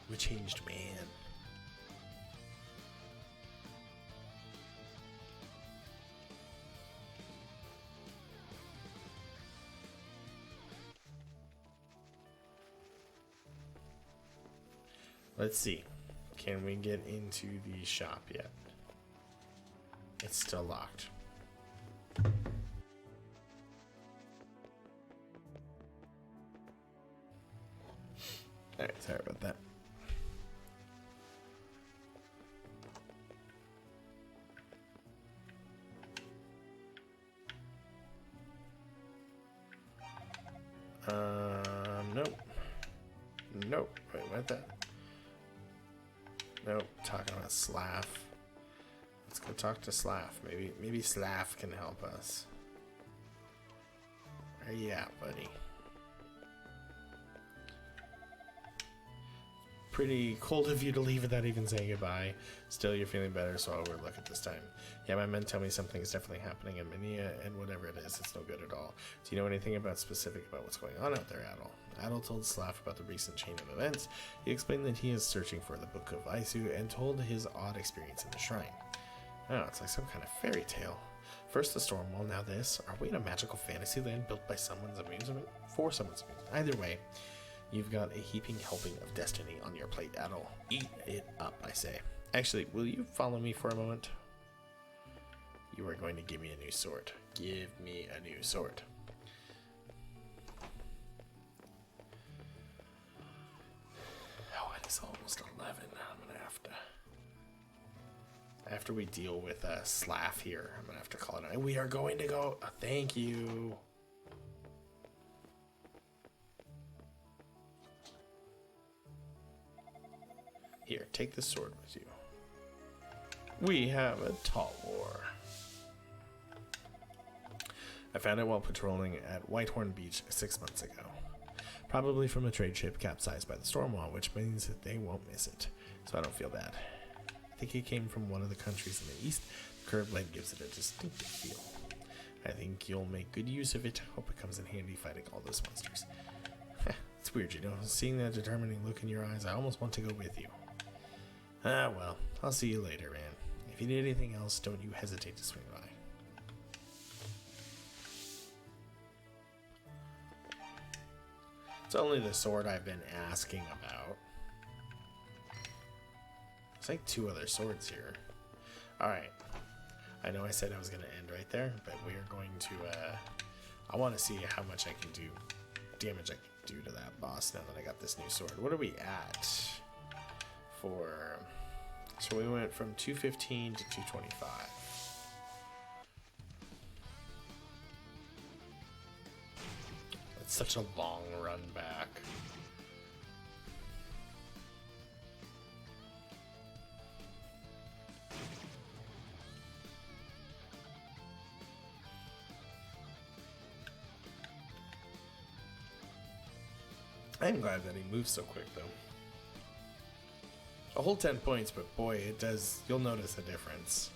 I'm a changed man. Let's see. Can we get into the shop yet? It's still locked. Alright, sorry about that. Nope. Nope. Wait, what the? Nope, talking about Slav. Let's go talk to Slav. Maybe Slav can help us. Where you at, buddy? Pretty cold of you to leave without even saying goodbye. Still, you're feeling better, so I'll overlook it this time. Yeah, my men tell me something is definitely happening in Minia, and whatever it is, it's no good at all. Do you know anything specific about what's going on out there, Adol? Adol told Slav about the recent chain of events. He explained that he is searching for the Book of Isu, and told his odd experience in the shrine. Oh, it's like some kind of fairy tale. First the Stormwall, now this. Are we in a magical fantasy land built by someone's amusement? For someone's amusement. Either way, you've got a heaping helping of destiny on your plate, Adol. Eat it up, I say. Actually, will you follow me for a moment? You are going to give me a new sword. Give me a new sword. Oh, it is almost 11. I'm going to have to... After we deal with Slav here, I'm going to have to call it out. We are going to go... thank you. Here, take this sword with you. We have a tall war. I found it while patrolling at Whitehorn Beach 6 months ago. Probably from a trade ship capsized by the Stormwall, which means that they won't miss it. So I don't feel bad. I think it came from one of the countries in the east. The curved blade gives it a distinctive feel. I think you'll make good use of it. Hope it comes in handy fighting all those monsters. It's weird, you know. Seeing that determining look in your eyes, I almost want to go with you. Ah, well, I'll see you later, man. If you need anything else, don't you hesitate to swing by. It's only the sword I've been asking about. There's like 2 other swords here. Alright. I know I said I was going to end right there, but we are going to... I want to see how much I can do, damage I can do to that boss now that I got this new sword. What are we at? So we went from 215 to 225. It's such a long run back. I'm glad that he moves so quick, though. A whole 10 points, but boy, it does, you'll notice a difference.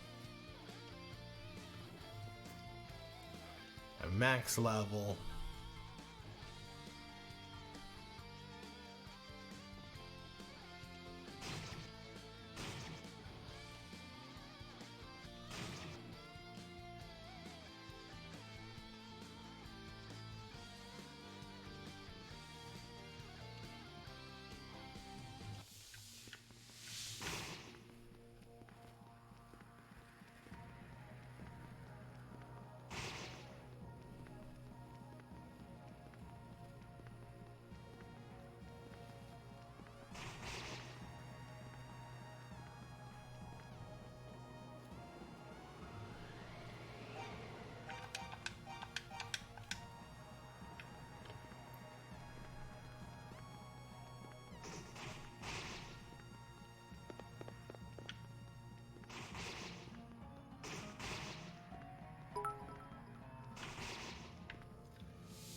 A max level.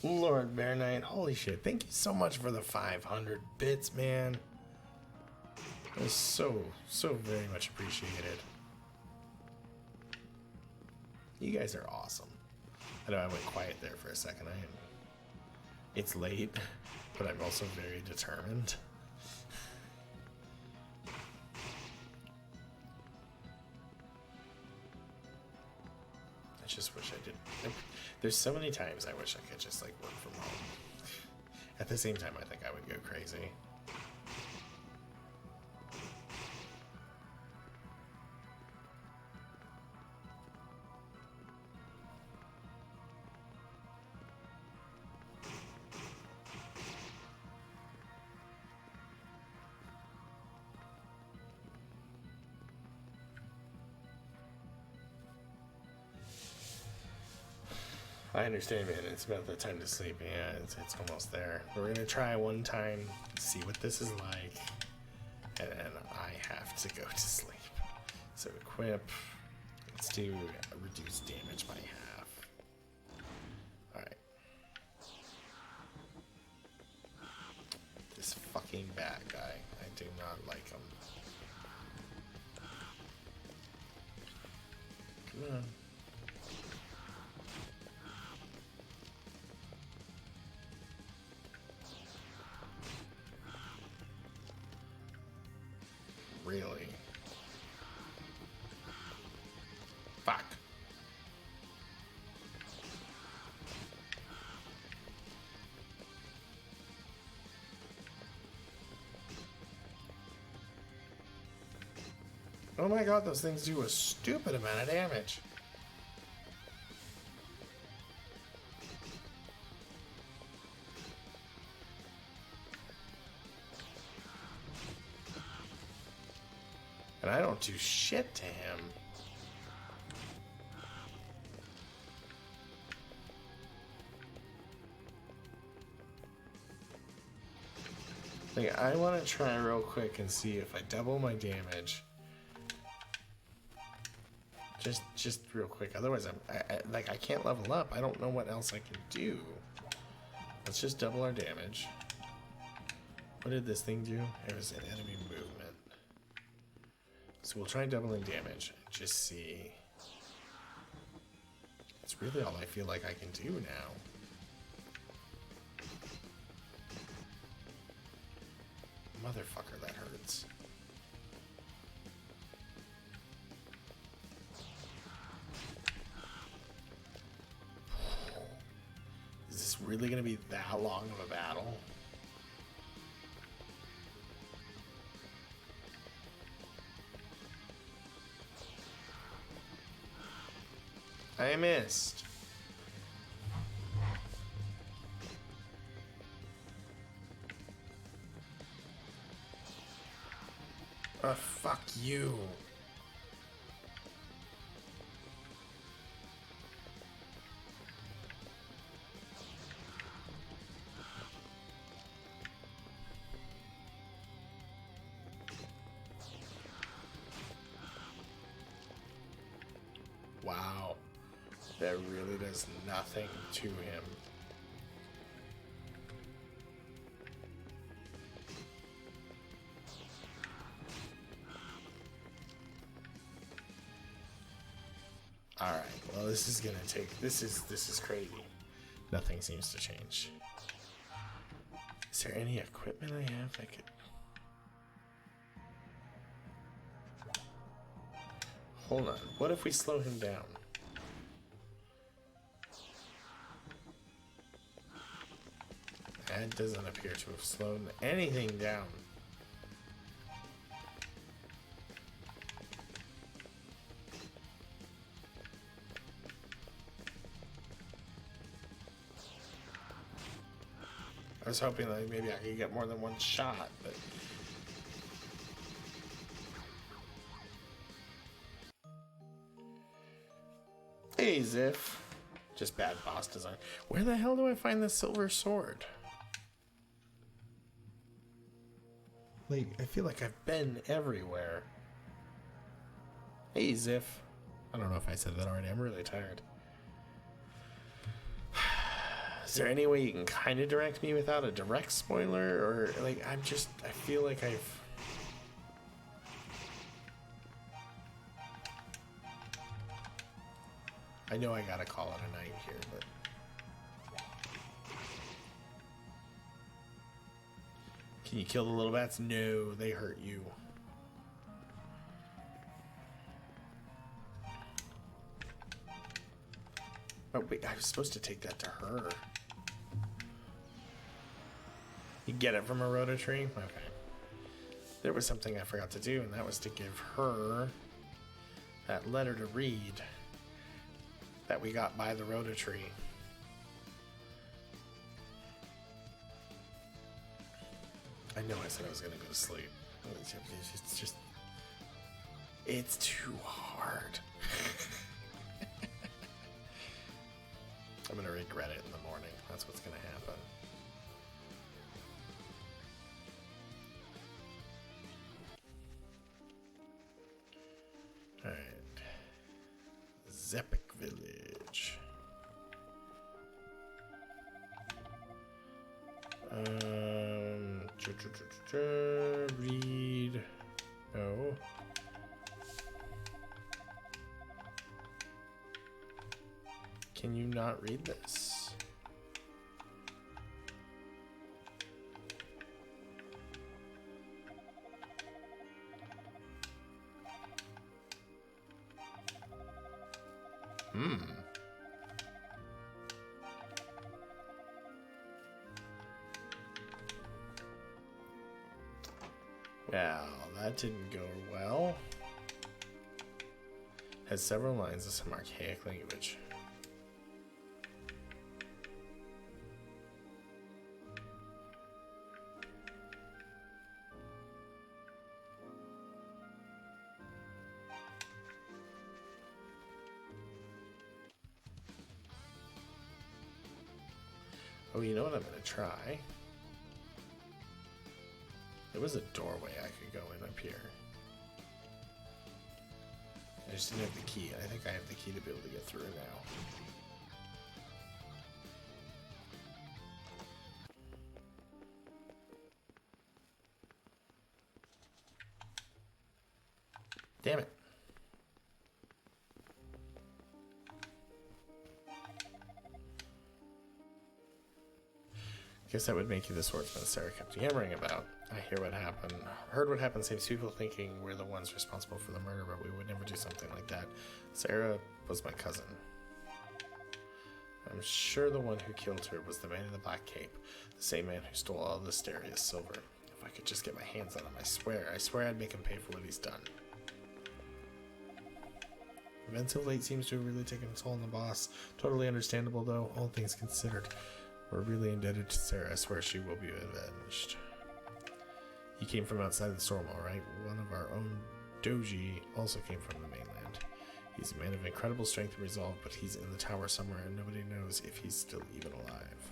Lord Bear Knight, holy shit, thank you so much for the 500 bits, man. That was so very much appreciated. You guys are awesome. I know I went quiet there for a second. It's late, but I'm also very determined. I just wish I did. There's so many times I wish I could just like work from home. At the same time, I think I would go crazy. I understand, man. It's about the time to sleep. Yeah, it's almost there. We're gonna try one time, see what this is like, and then I have to go to sleep. So equip. Let's do reduce damage by half. All right. This fucking bad guy. I do not like them. Come on. Really? Fuck. Oh my god, those things do a stupid amount of damage. And I don't do shit to him. Like, I want to try real quick and see if I double my damage. Just real quick. Otherwise, I can't level up. I don't know what else I can do. Let's just double our damage. What did this thing do? It was an enemy movement. So we'll try doubling damage. Just see. It's really all I feel like I can do now. Motherfucker, that hurts. Is this really going to be that long of a battle? I missed. Oh, fuck you. Wow. That really does nothing to him. Alright, well this is gonna take this is crazy. Nothing seems to change. Is there any equipment I have that could hold on, what if we slow him down? That doesn't appear to have slowed anything down. I was hoping that maybe I could get more than one shot, but hey, Ziff. Just bad boss design. Where the hell do I find the silver sword? Like, I feel like I've been everywhere. Hey, Ziff. I don't know if I said that already. I'm really tired. Is there any way you can kind of direct me without a direct spoiler? Or, like, I feel like I've... I know I gotta call it a night here, but... Can you kill the little bats? No, they hurt you. Oh, wait, I was supposed to take that to her. You get it from a rototree? Okay. There was something I forgot to do, and that was to give her that letter to read that we got by the rototree. I know I said I was going to go to sleep. It's just... It's too hard. I'm going to regret it in the morning. That's what's going to happen. Alright. Zepic Village. Read Can you not read this? Well, that didn't go well. Has several lines of some archaic language. Oh, you know what I'm gonna try? There was a doorway I could go in up here. I just didn't have the key. I think I have the key to be able to get through now. Damn it. Guess that would make you the swordsman Sarah kept yammering about. I heard what happened, saves people thinking we're the ones responsible for the murder, but we would never do something like that. Sarah was my cousin. I'm sure the one who killed her was the man in the black cape, the same man who stole all the Asteria's silver. If I could just get my hands on him, I swear I'd make him pay for what he's done. Events of late seems to have really taken a toll on the boss. Totally understandable though, all things considered. We're really indebted to Sarah. I swear she will be avenged. He came from outside the storm, all right. One of our own doji also came from the mainland. He's a man of incredible strength and resolve, but he's in the tower somewhere and nobody knows if he's still even alive.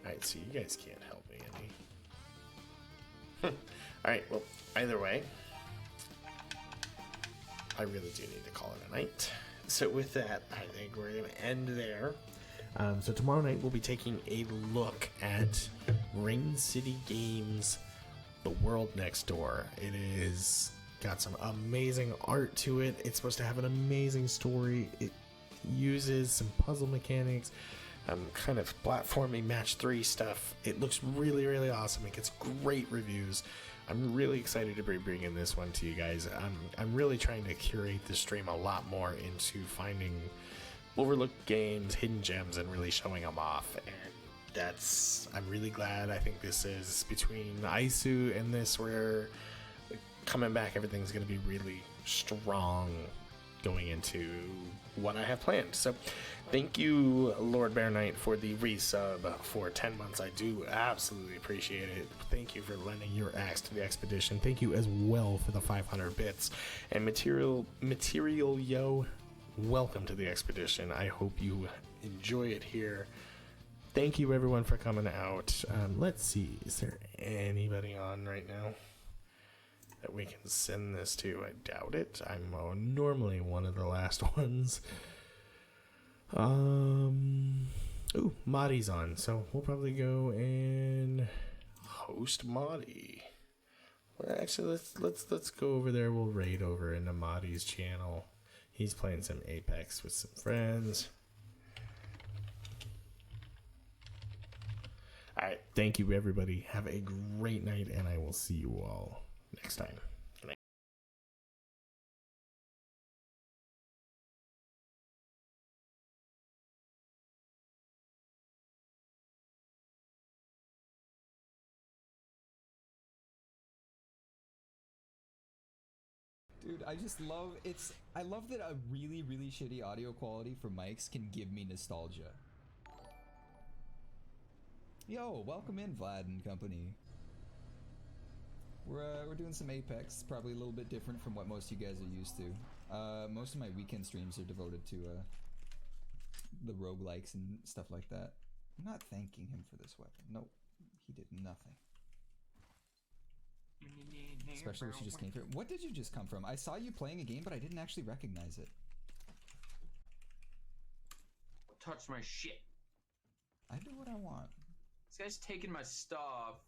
Alright, so you guys can't help me any. Alright, well, either way, I really do need to call it a night. So with that, I think we're going to end there. So tomorrow night we'll be taking a look at Rain City Games, The World Next Door. It is got some amazing art to it. It's supposed to have an amazing story. It uses some puzzle mechanics, kind of platforming match 3 stuff. It looks really, really awesome. It gets great reviews. I'm really excited to be bringing this one to you guys. I'm really trying to curate this stream a lot more into finding overlooked games, hidden gems, and really showing them off. And I'm really glad. I think this is between Aisu and this, where coming back, everything's going to be really strong going into what I have planned. So thank you, Lord Bear Knight, for the resub for 10 months. I do absolutely appreciate it. Thank you for lending your axe to the expedition. Thank you as well for the 500 bits. And Material Yo, welcome to the expedition. I hope you enjoy it here. Thank you everyone for coming out. Let's see, is there anybody on right now that we can send this to? I doubt it. I'm normally one of the last ones. Ooh, Madi's on, so we'll probably go and host Madi. Well, actually, let's go over there. We'll raid over into Madi's channel. He's playing some Apex with some friends. Alright, thank you everybody. Have a great night, and I will see you all next time. Good night. Dude, I just love I love that a really, really shitty audio quality for mics can give me nostalgia. Yo, welcome in, Vlad and company. We're doing some Apex, probably a little bit different from what most of you guys are used to. Most of my weekend streams are devoted to the roguelikes and stuff like that. I'm not thanking him for this weapon. Nope, he did nothing. Especially when she just came through. What did you just come from? I saw you playing a game, but I didn't actually recognize it. Touch my shit. I do what I want. This guy's taking my stuff.